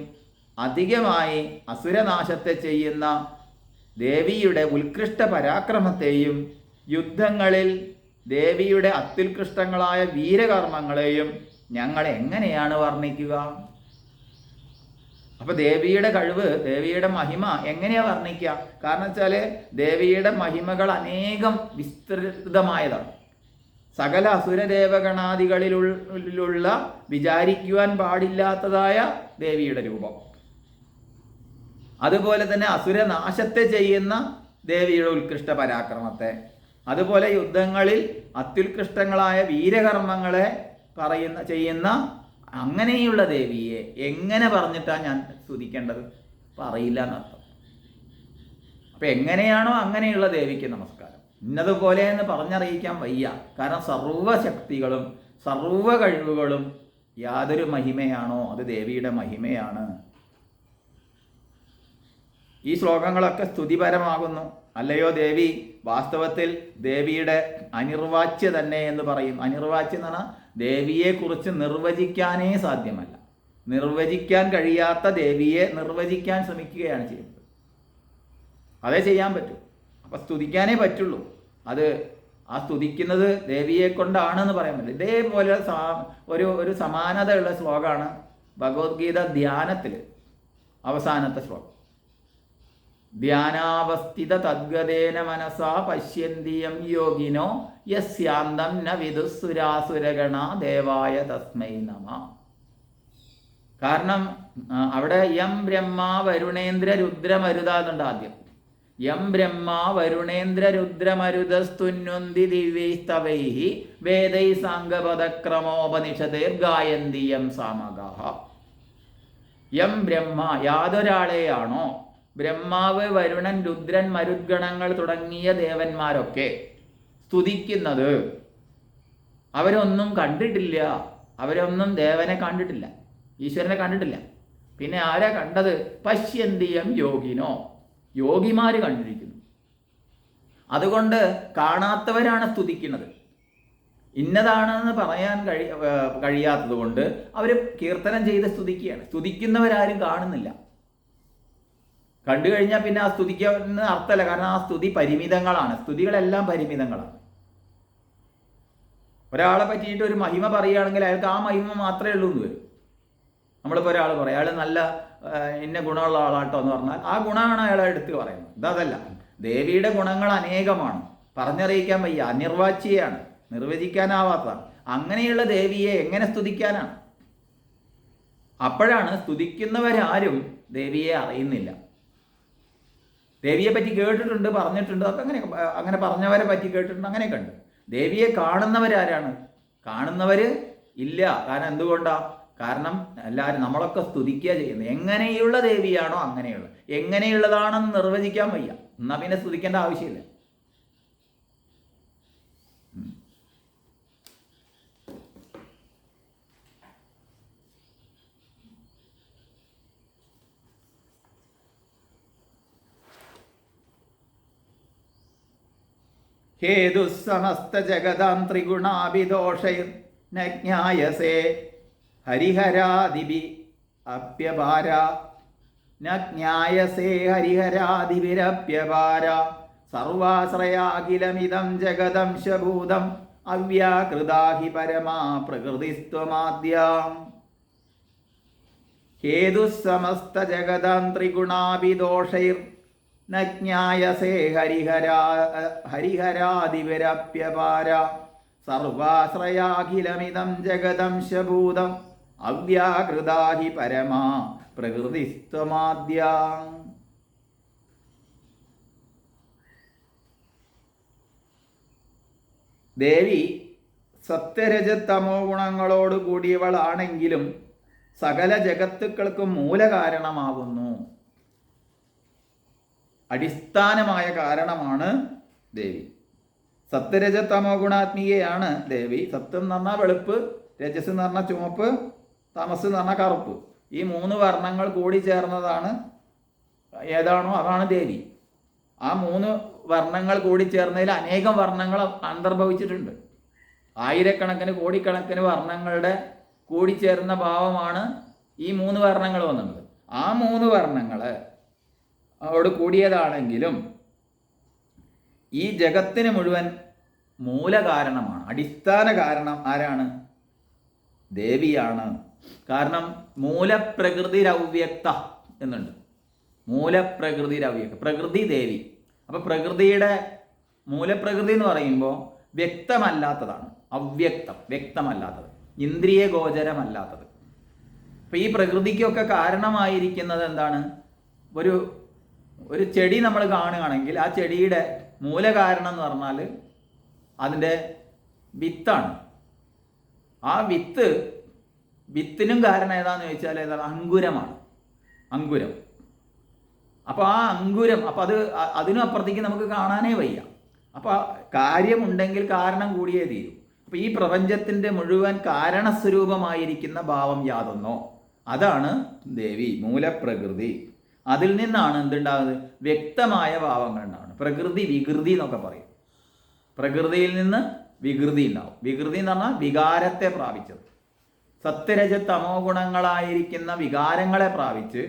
അധികമായി അസുരനാശത്തെ ചെയ്യുന്ന ദേവിയുടെ ഉത്കൃഷ്ട പരാക്രമത്തെയും യുദ്ധങ്ങളിൽ ദേവിയുടെ അത്യുത്കൃഷ്ടങ്ങളായ വീരകർമ്മങ്ങളെയും ഞങ്ങൾ എങ്ങനെയാണ് വർണ്ണിക്കുക? അപ്പൊ ദേവിയുടെ കഴിവ്, ദേവിയുടെ മഹിമ എങ്ങനെയാ വർണ്ണിക്കുക? കാരണം വെച്ചാൽ ദേവിയുടെ മഹിമകൾ അനേകം വിസ്തൃതമായതാണ്. സകല അസുരദേവഗണാദികളിലുള്ള വിചാരിക്കുവാൻ പാടില്ലാത്തതായ ദേവിയുടെ രൂപം, അതുപോലെ തന്നെ അസുരനാശത്തെ ചെയ്യുന്ന ദേവിയുടെ ഉത്കൃഷ്ട പരാക്രമത്തെ, അതുപോലെ യുദ്ധങ്ങളിൽ അത്യുത്കൃഷ്ടങ്ങളായ വീരകർമ്മങ്ങളെ ചെയ്യുന്ന അങ്ങനെയുള്ള ദേവിയെ എങ്ങനെ പറഞ്ഞിട്ടാണ് ഞാൻ സ്തുതിക്കേണ്ടത്? പറയില്ല എന്നർത്ഥം. അപ്പം എങ്ങനെയാണോ അങ്ങനെയുള്ള ദേവിക്ക് നമസ്കാരം. ഇന്നതുപോലെ എന്ന് പറഞ്ഞറിയിക്കാൻ വയ്യ. കാരണം സർവശക്തികളും സർവ കഴിവുകളും യാതൊരു മഹിമയാണോ അത് ദേവിയുടെ മഹിമയാണ്. ഈ ശ്ലോകങ്ങളൊക്കെ സ്തുതിപരമാകുന്നു. അല്ലയോ ദേവി, വാസ്തവത്തിൽ ദേവിയുടെ അനിർവാച്യ തന്നെ എന്ന് പറയും. അനിർവാച്യം എന്ന് പറഞ്ഞാൽ ദേവിയെക്കുറിച്ച് നിർവചിക്കാനേ സാധ്യമല്ല. നിർവചിക്കാൻ കഴിയാത്ത ദേവിയെ നിർവചിക്കാൻ ശ്രമിക്കുകയാണ് ചെയ്യുന്നത്. അതേ ചെയ്യാൻ പറ്റൂ. അപ്പം സ്തുതിക്കാനേ പറ്റുള്ളൂ. അത് ആ സ്തുതിക്കുന്നത് ദേവിയെ കൊണ്ടാണെന്ന് പറയാൻ പറ്റില്ല. ഇതേപോലെ ഒരു സമാനതയുള്ള ശ്ലോകമാണ് ഭഗവത്ഗീത ധ്യാനത്തിൽ അവസാനത്തെ ശ്ലോകം. ധ്യാനാവസ്ഥിത തദ്ഗതേന മനസാ പശ്യന്തിയം യോഗിനോ യസ്യാന്തം ന വിദുസുരാസുരഗണ ദേവായ തസ്മൈ നമ. കാരണം അവിടെ യം ബ്രഹ്മ വരുണേന്ദ്ര രുദ്രമരുതാന്നുണ്ട് ആദ്യം. യം ബ്രഹ്മ വരുണേന്ദ്ര രുദ്രമരുതസ്തുന്വന്തി ദിവ്യൈസ്തവൈഹി വേദൈ സാംഗപദക്രമോപനിഷതേർഗായന്തി യം സാമഗാഹ. യം ബ്രഹ്മ, യാതൊരാളെയാണോ ബ്രഹ്മാവ്, വരുണൻ, രുദ്രൻ, മരുദ്ഗണങ്ങൾ തുടങ്ങിയ ദേവന്മാരൊക്കെ സ്തുതിക്കുന്നത്, അവരൊന്നും കണ്ടിട്ടില്ല. അവരൊന്നും ദേവനെ കണ്ടിട്ടില്ല, ഈശ്വരനെ കണ്ടിട്ടില്ല. പിന്നെ ആരാ കണ്ടത്? പശ്യന്തിയം യോഗിനോ, യോഗിമാർ കണ്ടിരിക്കുന്നു. അതുകൊണ്ട് കാണാത്തവരാണ് സ്തുതിക്കുന്നത്. ഇന്നതാണെന്ന് പറയാൻ കഴിയാത്തത് കൊണ്ട് അവർ കീർത്തനം ചെയ്ത് സ്തുതിക്കുകയാണ്. സ്തുതിക്കുന്നവരാരും കാണുന്നില്ല. കണ്ടു കഴിഞ്ഞാൽ പിന്നെ ആ സ്തുതിക്കുന്ന അർത്ഥമല്ല. കാരണം ആ സ്തുതി പരിമിതങ്ങളാണ്. സ്തുതികളെല്ലാം പരിമിതങ്ങളാണ്. ഒരാളെ പറ്റിയിട്ട് ഒരു മഹിമ പറയുകയാണെങ്കിൽ അയാൾക്ക് ആ മഹിമ മാത്രമേ ഉള്ളൂ എന്ന് വരും. നമ്മളിപ്പോൾ ഒരാൾ പറയും അയാൾ നല്ല ഇന്ന ഗുണമുള്ള ആളാട്ടോ എന്ന് പറഞ്ഞാൽ ആ ഗുണമാണ് അയാളെ എടുത്ത് പറയുന്നത്. ഇതല്ല, ദേവിയുടെ ഗുണങ്ങൾ അനേകമാണ്, പറഞ്ഞറിയിക്കാൻ വയ്യ, അനിർവാച്യയാണ്, നിർവചിക്കാനാവാത്തതാണ്. അങ്ങനെയുള്ള ദേവിയെ എങ്ങനെ സ്തുതിക്കാനാണ്? അപ്പോഴാണ് സ്തുതിക്കുന്നവരാരും ദേവിയെ അറിയുന്നില്ല. ദേവിയെ പറ്റി കേട്ടിട്ടുണ്ട്, പറഞ്ഞിട്ടുണ്ട്, അതൊക്കെ അങ്ങനെ പറഞ്ഞവരെ പറ്റി കേട്ടിട്ടുണ്ട്, അങ്ങനെയൊക്കെ ഉണ്ട്. ദേവിയെ കാണുന്നവരാരാണ്? കാണുന്നവർ ഇല്ല. കാരണം എന്തുകൊണ്ടാണ്? കാരണം എല്ലാവരും നമ്മളൊക്കെ സ്തുതിക്കുക ചെയ്യുന്നത്. എങ്ങനെയുള്ള ദേവിയാണോ അങ്ങനെയുള്ള, എങ്ങനെയുള്ളതാണെന്ന് നിർവചിക്കാൻ വയ്യ. എന്നാൽ പിന്നെ സ്തുതിക്കേണ്ട ആവശ്യമില്ല. ഹേതുസമസ്ത ജഗതാം ത്രിഗുണാഭിദോഷൈർ ന ജ്ഞായസേ ഹരിഹരാദിഭി അപ്യപാര ന ജ്ഞായസേ ഹരിഹരാദിഭിരപ്യപാര സർവാശ്രയാഖിലമിദം ജഗദംശഭൂതം അവ്യാകൃതാഹി പരമാ പ്രകൃതിസ്ത്വമാദ്യാം. ഹേതുസമസ്ത ജഗതാം ത്രിഗുണാഭിദോഷൈർ ന ജ്ഞായസേ ഹരിഹരാദിവിരപ്യപാര സർവാശ്രയാഖിലമിദം ജഗദംശഭൂതം അവ്യാകൃതാഹി പരമാ പ്രകൃതിസ്ത്വമാദ്യാ. ദേവി സത്യരജതമോ ഗുണങ്ങളോട് കൂടിയവളാണെങ്കിലും സകല ജഗത്തുക്കൾക്കും മൂലകാരണമാകുന്നു. അടിസ്ഥാനമായ കാരണമാണ് ദേവി. സത്യരജതമോ ഗുണാത്മീയയാണ് ദേവി. സത്യം എന്ന് പറഞ്ഞാൽ വെളുപ്പ്, രജസ് എന്ന് പറഞ്ഞാൽ ചുമപ്പ്, തമസ് എന്ന് പറഞ്ഞാൽ കറുപ്പ്. ഈ 3 വർണ്ണങ്ങൾ കൂടി ചേർന്നതാണ് ഏതാണോ അതാണ് ദേവി. ആ 3 വർണ്ണങ്ങൾ കൂടി ചേർന്നതിൽ അനേകം വർണ്ണങ്ങൾ അന്തർഭവിച്ചിട്ടുണ്ട്. ആയിരക്കണക്കിന് കോടിക്കണക്കിന് വർണ്ണങ്ങളുടെ കൂടിച്ചേർന്ന ഭാവമാണ് ഈ 3 വർണ്ണങ്ങൾ വന്നത്. ആ 3 വർണ്ണങ്ങളോട് കൂടിയതാണെങ്കിലും ഈ ജഗത്തിന് മുഴുവൻ മൂലകാരണമാണ്. അടിസ്ഥാന കാരണം ആരാണ്? ദേവിയാണ്. കാരണം മൂലപ്രകൃതിരവ്യക്ത എന്നുണ്ട്. മൂലപ്രകൃതിരവ്യക്ത, പ്രകൃതി ദേവി. അപ്പോൾ പ്രകൃതിയുടെ മൂലപ്രകൃതി എന്ന് പറയുമ്പോൾ വ്യക്തമല്ലാത്തതാണ്. അവ്യക്തം, വ്യക്തമല്ലാത്തത്, ഇന്ദ്രിയ ഗോചരമല്ലാത്തത്. അപ്പോൾ ഈ പ്രകൃതിക്കൊക്കെ കാരണമായിരിക്കുന്നത് എന്താണ്? ഒരു ചെടി നമ്മൾ കാണുകയാണെങ്കിൽ ആ ചെടിയുടെ മൂലകാരണം എന്ന് പറഞ്ഞാൽ അതിൻ്റെ വിത്താണ്. ആ വിത്തിനും കാരണം ഏതാന്ന് ചോദിച്ചാൽ ഏതാണ്? അങ്കുരമാണ്. അങ്കുരം. അപ്പോൾ ആ അങ്കുരം, അപ്പോൾ അതിനും അപ്പുറത്തേക്ക് നമുക്ക് കാണാനേ വയ്യ. അപ്പോൾ കാര്യമുണ്ടെങ്കിൽ കാരണം കൂടിയേ തീരും. അപ്പോൾ ഈ പ്രപഞ്ചത്തിൻ്റെ മുഴുവൻ കാരണസ്വരൂപമായിരിക്കുന്ന ഭാവം യാതൊന്നോ അതാണ് ദേവി, മൂലപ്രകൃതി. അതിൽ നിന്നാണ് എന്തുണ്ടാകുന്നത്? വ്യക്തമായ ഭാവങ്ങൾ ഉണ്ടാവുന്നത്. പ്രകൃതി വികൃതി എന്നൊക്കെ പറയും. പ്രകൃതിയിൽ നിന്ന് വികൃതി ഉണ്ടാവും. വികൃതി എന്ന് പറഞ്ഞാൽ വികാരത്തെ പ്രാപിച്ചത്. സത്യരജ തമോ ഗുണങ്ങളായിരിക്കുന്ന വികാരങ്ങളെ പ്രാപിച്ച്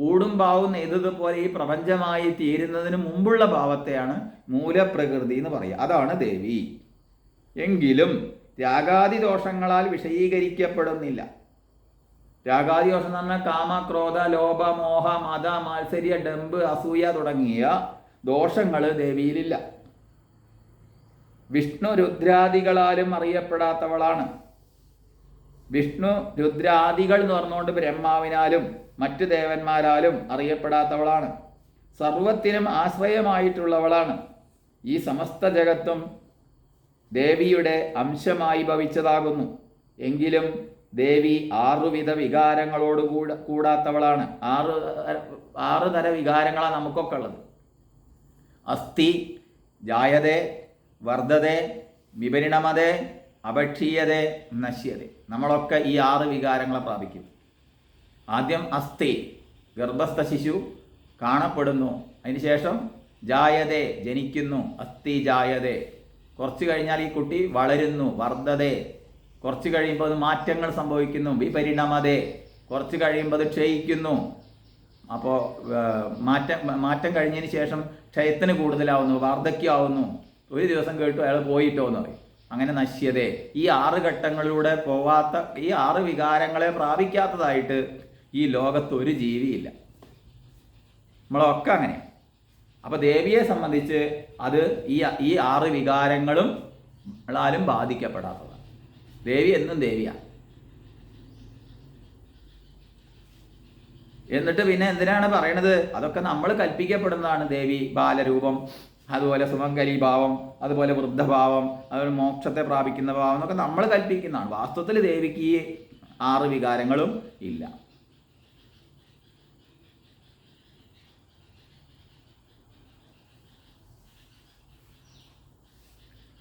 ഊടും പാവും നെയ്തതുപോലെ ഈ പ്രപഞ്ചമായി തീരുന്നതിന് മുമ്പുള്ള ഭാവത്തെയാണ് മൂലപ്രകൃതി എന്ന് പറയുക. അതാണ് ദേവി. എങ്കിലും രാഗാദി ദോഷങ്ങളാൽ വിഷയീകരിക്കപ്പെടുന്നില്ല. രാഗാദി ദോഷം എന്ന് പറഞ്ഞാൽ കാമ, ക്രോധ, ലോഭ, മോഹ, മത, മാത്സര്യ, ഡംബ്, അസൂയ തുടങ്ങിയ ദോഷങ്ങൾ ദേവിയിലില്ല. വിഷ്ണു രുദ്രാദികളാലും അറിയപ്പെടാത്തവളാണ്. വിഷ്ണു രുദ്രാദികൾ എന്ന് പറഞ്ഞുകൊണ്ട് ബ്രഹ്മാവിനാലും മറ്റു ദേവന്മാരാലും അറിയപ്പെടാത്തവളാണ്. സർവത്തിനും ആശ്രയമായിട്ടുള്ളവളാണ്. ഈ സമസ്ത ജഗത്തും ദേവിയുടെ അംശമായി ഭവിച്ചതാകുന്നു. എങ്കിലും ദേവി 6 വിധ വികാരങ്ങളോട് കൂടാത്തവളാണ്. 6 തര വികാരങ്ങളാണ് നമുക്കൊക്കെ ഉള്ളത്. അസ്ഥി, ജായതേ, വർദ്ധതേ, വിപരിണമതേ, അപക്ഷീയതേ, നശ്യതേ. നമ്മളൊക്കെ ഈ 6 വികാരങ്ങളെ പ്രാപിക്കും. ആദ്യം അസ്ഥി, ഗർഭസ്ഥ ശിശു കാണപ്പെടുന്നു. അതിനുശേഷം ജായതേ, ജനിക്കുന്നു. അസ്ഥി ജായതേ. കുറച്ച് കഴിഞ്ഞാൽ ഈ കുട്ടി വളരുന്നു. വർദ്ധതേ, കുറച്ച് കഴിയുമ്പോൾ അത് മാറ്റങ്ങൾ സംഭവിക്കുന്നു. വിപരിണമതേ, കുറച്ച് കഴിയുമ്പോൾ അത് ക്ഷയിക്കുന്നു. അപ്പോൾ മാറ്റം കഴിഞ്ഞതിന് ശേഷം ക്ഷയത്തിന് കൂടുതലാവുന്നു, വാർദ്ധക്യമാവുന്നു. ഒരു ദിവസം കേട്ടു അയാൾ പോയിട്ടോ എന്ന് പറയും. അങ്ങനെ നശ്യതേ. ഈ 6 ഘട്ടങ്ങളിലൂടെ പോവാത്ത, ഈ 6 വികാരങ്ങളെ പ്രാപിക്കാത്തതായിട്ട് ഈ ലോകത്ത് ഒരു ജീവിയില്ല. നമ്മളൊക്കെ അങ്ങനെ. അപ്പോൾ ദേവിയെ സംബന്ധിച്ച് അത് ഈ 6 വികാരങ്ങളും ആരും ബാധിക്കപ്പെടാത്തതാണ്. ദേവി എന്നും ദേവിയാണ്. എന്നിട്ട് പിന്നെ എന്തിനാണ് പറയണത്? അതൊക്കെ നമ്മൾ കൽപ്പിക്കപ്പെടുന്നതാണ്. ദേവി ബാലരൂപം, അതുപോലെ സുമംഗലി ഭാവം, അതുപോലെ വൃദ്ധഭാവം, അതുപോലെ മോക്ഷത്തെ പ്രാപിക്കുന്ന ഭാവം എന്നൊക്കെ നമ്മൾ കൽപ്പിക്കുന്നതാണ്. വാസ്തവത്തിൽ ദേവിക്ക് ഈ 6 വികാരങ്ങളും ഇല്ല.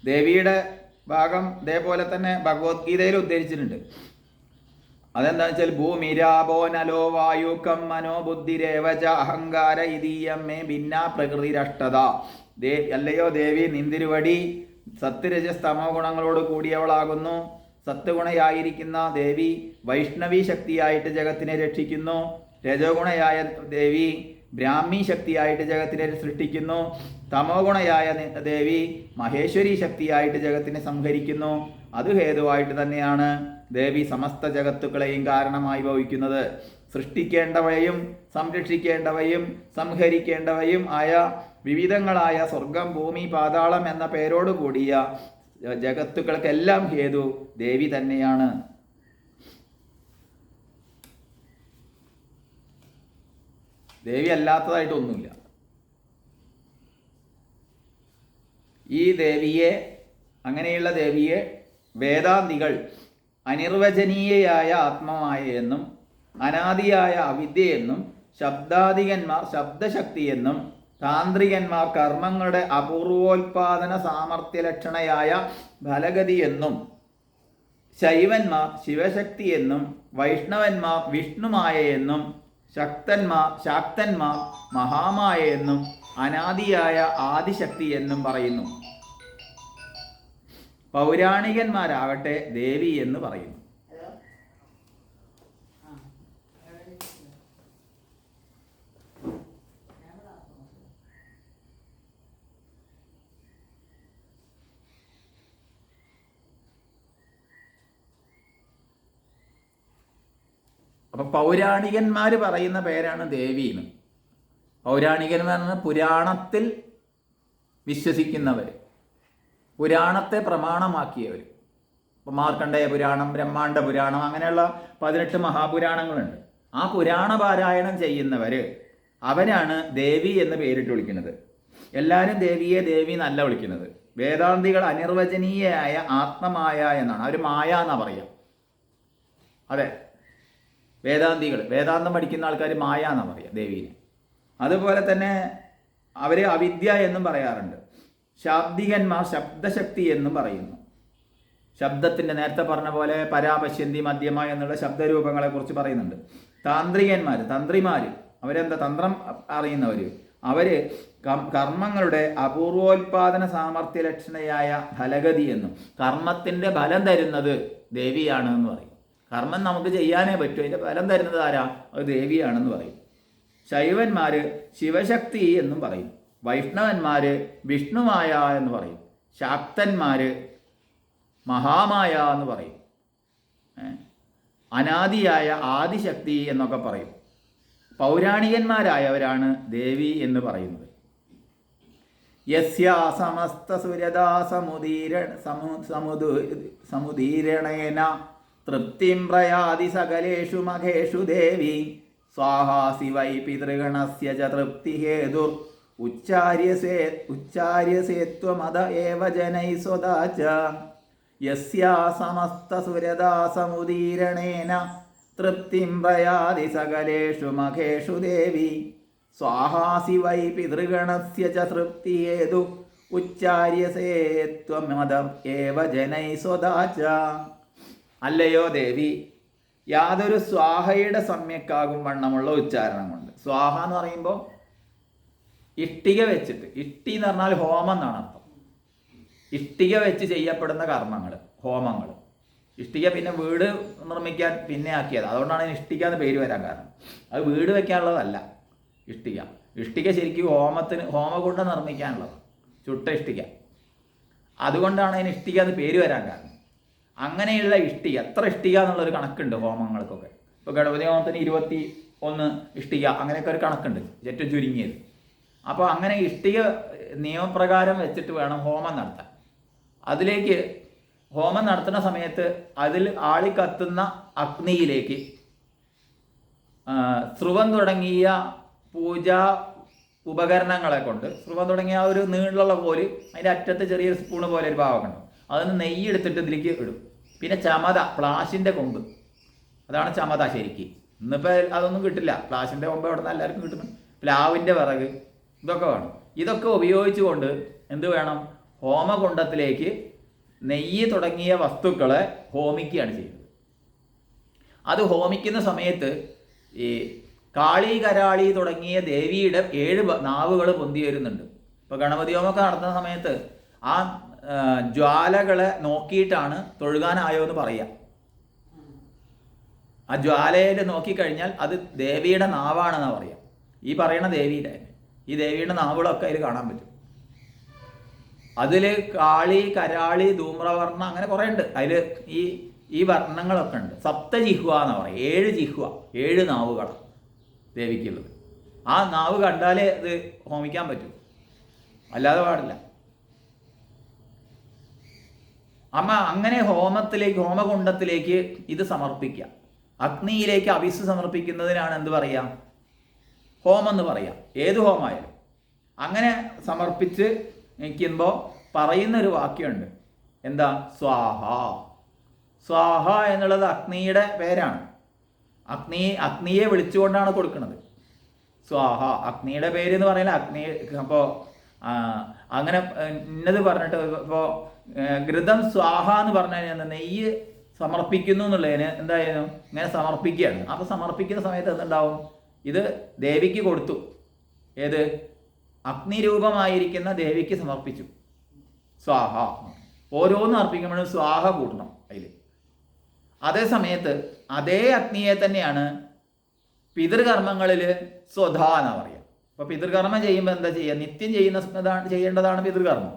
ദേവിയുടെ ഭാഗം ഇതേപോലെ തന്നെ ഭഗവത്ഗീതയിൽ ഉദ്ധരിച്ചിട്ടുണ്ട്. അതെന്താണെന്ന് വെച്ചാൽ ഭൂമിരാപോ നലോ വായുക്കം മനോ ബുദ്ധിരേവച അഹങ്കാര ഇതീയം മേ ഭിന്ന പ്രകൃതിരഷ്ടത. അല്ലയോ ദേവി, നിന്തിരുവടി സത്യരജസ്തമോ ഗുണങ്ങളോട് കൂടിയവളാകുന്നു. സത്വഗുണയായിരിക്കുന്ന ദേവി വൈഷ്ണവി ശക്തിയായിട്ട് ജഗത്തിനെ രക്ഷിക്കുന്നു. രജോഗുണയായ ദേവി ബ്രാഹ്മി ശക്തിയായിട്ട് ജഗത്തിനെ സൃഷ്ടിക്കുന്നു. തമോ ഗുണയായ ദേവി മഹേശ്വരി ശക്തിയായിട്ട് ജഗത്തിനെ സംഹരിക്കുന്നു. അത് ഹേതുവായിട്ട് തന്നെയാണ് ദേവി സമസ്ത ജഗത്തുക്കളെയും കാരണമായി ഭവിക്കുന്നത്. സൃഷ്ടിക്കേണ്ടവയും സംരക്ഷിക്കേണ്ടവയും സംഹരിക്കേണ്ടവയും ആയ വിവിധങ്ങളായ സ്വർഗം, ഭൂമി, പാതാളം എന്ന പേരോട് കൂടിയ ജഗത്തുക്കൾക്കെല്ലാം ഹേതു ദേവി തന്നെയാണ്. ദേവി അല്ലാത്തതായിട്ടൊന്നുമില്ല. ഈ ദേവിയെ, അങ്ങനെയുള്ള ദേവിയെ വേദാന്തികൾ അനിർവചനീയയായ ആത്മമായ എന്നും അനാദിയായ അവിദ്യയെന്നും ശബ്ദാധികന്മാർ ശബ്ദശക്തിയെന്നും താന്ത്രികന്മാർ കർമ്മങ്ങളുടെ അപൂർവോൽപാദന സാമർഥ്യലക്ഷണയായ ഫലഗതിയെന്നും ശൈവന്മാർ ശിവശക്തിയെന്നും വൈഷ്ണവന്മാർ വിഷ്ണുമായയെന്നും ശാക്തന്മാർ മഹാമായയെന്നും അനാദിയായ ആദിശക്തി എന്നും പറയുന്നു. പൗരാണികന്മാരാകട്ടെ ദേവി എന്ന് പറയുന്നു. അപ്പൊ പൗരാണികന്മാർ പറയുന്ന പേരാണ് ദേവീന്ന്. പൗരാണികന്മാർ പുരാണത്തിൽ വിശ്വസിക്കുന്നവർ, പുരാണത്തെ പ്രമാണമാക്കിയവർ. ഇപ്പോൾ മാർക്കണ്ഡേയ പുരാണം, ബ്രഹ്മാണ്ഡ പുരാണം, അങ്ങനെയുള്ള 18 മഹാപുരാണങ്ങളുണ്ട്. ആ പുരാണ പാരായണം ചെയ്യുന്നവർ അവരാണ് ദേവി എന്ന് പേരിട്ട് വിളിക്കുന്നത്. എല്ലാവരും ദേവിയെ ദേവി എന്നല്ല വിളിക്കുന്നത്. വേദാന്തികൾ അനിർവചനീയയായ ആത്മമായ എന്നാണ്, അവർ മായ എന്നാണ് പറയുക. അതെ, വേദാന്തം പഠിക്കുന്ന ആൾക്കാർ മായ എന്നാണ് പറയുക ദേവീനെ. അതുപോലെ തന്നെ അവർ അവിദ്യ എന്നും പറയാറുണ്ട്. ശാബ്ദികന്മാർ ശബ്ദശക്തി എന്നും പറയുന്നു. ശബ്ദത്തിൻ്റെ നേരത്തെ പറഞ്ഞ പോലെ പരാപശ്യന്തി മധ്യമ എന്നുള്ള ശബ്ദരൂപങ്ങളെക്കുറിച്ച് പറയുന്നുണ്ട്. തന്ത്രിമാർ അവരെന്താ തന്ത്രം അറിയുന്നവർ, അവർ കർമ്മങ്ങളുടെ അപൂർവോൽപാദന സാമർഥ്യ ലക്ഷണയായ ഫലഗതി എന്നും കർമ്മത്തിൻ്റെ ഫലം തരുന്നത് ദേവിയാണ് എന്ന് പറയും. കർമ്മം നമുക്ക് ചെയ്യാനേ പറ്റൂ, അതിൻ്റെ ഫലം തരുന്നത് ആരാ? അത് ദേവിയാണെന്ന് പറയും. ശൈവന്മാർ ശിവശക്തി എന്നും പറയും. വൈഷ്ണവന്മാർ വിഷ്ണുമായ എന്ന് പറയും. ശാക്തന്മാർ മഹാമായ എന്ന് പറയും. അനാദിയായ ആദിശക്തി എന്നൊക്കെ പറയും. പൗരാണികന്മാരായവരാണ് ദേവി എന്ന് പറയുന്നത്. യസ്യാ സമസ്ത സുരദാ സമുദീരണേന തൃപ്തിം പ്രയാതി സകലേഷു മഖേഷു ദേവി സ്വാഹാസി വൈ പിതൃഗണസ്യ ച തൃപ്തി ഹേതുർ ഉച്ചാര്യസേത്വമത ഏവ ജനൈ സ്വദാ ച യസ്യാ സമസ്ത സുരദാ സമുദീരണേന തൃപ്തിം പ്രയാതി സകലേഷു മഖേഷു ദേവി സ്വാഹാസി വൈ പിതൃഗണസ്യ ച തൃപ്തി ഹേതു ഉച്ചാര്യസേത്വമത ഏവ ജനൈ സ്വദാ ച. അല്ലയോ ദേവി, യാതൊരു സ്വാഹയുടെ സമ്യക്കാകും വണ്ണമുള്ള ഉച്ചാരണം കൊണ്ട്. സ്വാഹ എന്ന് പറയുമ്പോൾ ഇഷ്ടിക വെച്ചിട്ട്, ഇഷ്ടി എന്ന് പറഞ്ഞാൽ ഹോമം എന്നാണ് അർത്ഥം. ഇഷ്ടിക വെച്ച് ചെയ്യപ്പെടുന്ന കർമ്മങ്ങൾ, ഹോമങ്ങൾ. ഇഷ്ടിക പിന്നെ വീട് നിർമ്മിക്കാൻ പിന്നെ ആക്കിയത്, അതുകൊണ്ടാണ് അതിന് ഇഷ്ടിക എന്ന് പേര് വരാൻ കാരണം. അത് വീട് വെക്കാനുള്ളതല്ല ഇഷ്ടിക. ഇഷ്ടിക ശരിക്കും ഹോമകുണ്ഡം നിർമ്മിക്കാനുള്ളത്, ചുട്ട ഇഷ്ടിക. അതുകൊണ്ടാണ് അതിന് ഇഷ്ടിക എന്ന് പേര് വരാൻ കാരണം. അങ്ങനെയുള്ള ഇഷ്ടിക, എത്ര ഇഷ്ടിക എന്നുള്ളൊരു കണക്കുണ്ട് ഹോമങ്ങൾക്കൊക്കെ. ഇപ്പോൾ ഗണപതി ഹോമത്തിന് 21 ഇഷ്ടിക, അങ്ങനെയൊക്കെ ഒരു കണക്കുണ്ട്, ഏറ്റവും ചുരുങ്ങിയത്. അപ്പോൾ അങ്ങനെ ഇഷ്ടിക നിയമപ്രകാരം വെച്ചിട്ട് വേണം ഹോമം നടത്താൻ. അതിലേക്ക് ഹോമം നടത്തുന്ന സമയത്ത് അതിൽ ആളിക്കത്തുന്ന അഗ്നിയിലേക്ക് സ്രുവം തുടങ്ങിയ പൂജാ ഉപകരണങ്ങളെ കൊണ്ട്, സ്രുവം തുടങ്ങിയ ആ ഒരു നീളുള്ള കോല്, അതിൻ്റെ അറ്റത്ത് ചെറിയൊരു സ്പൂണ് പോലെ ഒരു ഭാഗമുണ്ട്, അതിന് നെയ്യ് എടുത്തിട്ട് ഇതിലേക്ക് ഇടും. പിന്നെ ചമത, പ്ലാശിൻ്റെ കൊമ്പ്, അതാണ് ചമത ശരിക്ക്. ഇന്നിപ്പോൾ അതൊന്നും കിട്ടില്ല, പ്ലാശിൻ്റെ കൊമ്പ് അവിടെ നിന്ന് എല്ലാവർക്കും കിട്ടുന്നു. പ്ലാവിൻ്റെ വിറക്, ഇതൊക്കെ വേണം. ഇതൊക്കെ ഉപയോഗിച്ചുകൊണ്ട് എന്ത് വേണം? ഹോമകുണ്ഡത്തിലേക്ക് നെയ്യ് തുടങ്ങിയ വസ്തുക്കളെ ഹോമിക്കുകയാണ് ചെയ്യുന്നത്. അത് ഹോമിക്കുന്ന സമയത്ത് ഈ കാളി കരാളി തുടങ്ങിയ ദേവിയുടെ 7 നാവുകൾ പൊന്തി വരുന്നുണ്ട്. ഇപ്പോൾ ഗണപതി ഹോമമൊക്കെ നടത്തുന്ന സമയത്ത് ആ ജ്വാലകളെ നോക്കിയിട്ടാണ് തൊഴുകാനായോ എന്ന് പറയാം. ആ ജ്വാലയിൽ നോക്കിക്കഴിഞ്ഞാൽ അത് ദേവിയുടെ നാവാണെന്ന് പറയാം. ഈ പറയണ ദേവിയുടെ, ഈ ദേവിയുടെ നാവുകളൊക്കെ അതിൽ കാണാൻ പറ്റും. അതിൽ കാളി കരാളി ധൂമ്രവർണ്ണ അങ്ങനെ കുറേ ഉണ്ട്. അതിൽ ഈ വർണ്ണങ്ങളൊക്കെ ഉണ്ട്. സപ്തജിഹ്വ എന്ന് പറയും. 7 ജിഹ്വ, 7 നാവുകളാണ് ദേവിക്കുള്ളത്. ആ നാവ് കണ്ടാലേ ഇത് ഹോമിക്കാൻ പറ്റും, അല്ലാതെ പാടില്ല. അമ്മ അങ്ങനെ ഹോമകുണ്ഡത്തിലേക്ക് ഇത് സമർപ്പിക്കുക. അഗ്നിയിലേക്ക് അവിസ് സമർപ്പിക്കുന്നതിനാണ് എന്ത് പറയാം? ഹോമം എന്ന് പറയാം. ഏത് ഹോമമായാലും അങ്ങനെ സമർപ്പിച്ച് നിൽക്കുമ്പോൾ പറയുന്നൊരു വാക്യമുണ്ട്. എന്താ? സ്വാഹ. സ്വാഹ എന്നുള്ളത് അഗ്നിയുടെ പേരാണ്. അഗ്നിയെ വിളിച്ചുകൊണ്ടാണ് കൊടുക്കുന്നത്. സ്വാഹ, അഗ്നിയുടെ പേര് എന്ന് പറയുന്നത് അഗ്നി. അപ്പോൾ അങ്ങനെ ഇന്നത് പറഞ്ഞിട്ട് ഇപ്പോൾ ഘൃതം സ്വാഹ എന്ന് പറഞ്ഞു കഴിഞ്ഞാൽ നെയ്യ് സമർപ്പിക്കുന്നു എന്നുള്ളതിന് എന്തായാലും ഇങ്ങനെ സമർപ്പിക്കുകയാണ്. അപ്പോൾ സമർപ്പിക്കുന്ന സമയത്ത് എന്തുണ്ടാവും? ഇത് ദേവിക്ക് കൊടുത്തു. ഏത്? അഗ്നിരൂപമായിരിക്കുന്ന ദേവിക്ക് സമർപ്പിച്ചു. സ്വാഹ. ഓരോന്ന് അർപ്പിക്കുമ്പോഴും സ്വാഹ കൂട്ടണം അതിൽ. അതേ സമയത്ത് അതേ അഗ്നിയെ തന്നെയാണ് പിതൃകർമ്മങ്ങളിൽ സ്വധ എന്നാ പറയുക. അപ്പോൾ പിതൃകർമ്മം ചെയ്യുമ്പോൾ എന്താ ചെയ്യുക? നിത്യം ചെയ്യേണ്ടതാണ് പിതൃകർമ്മം.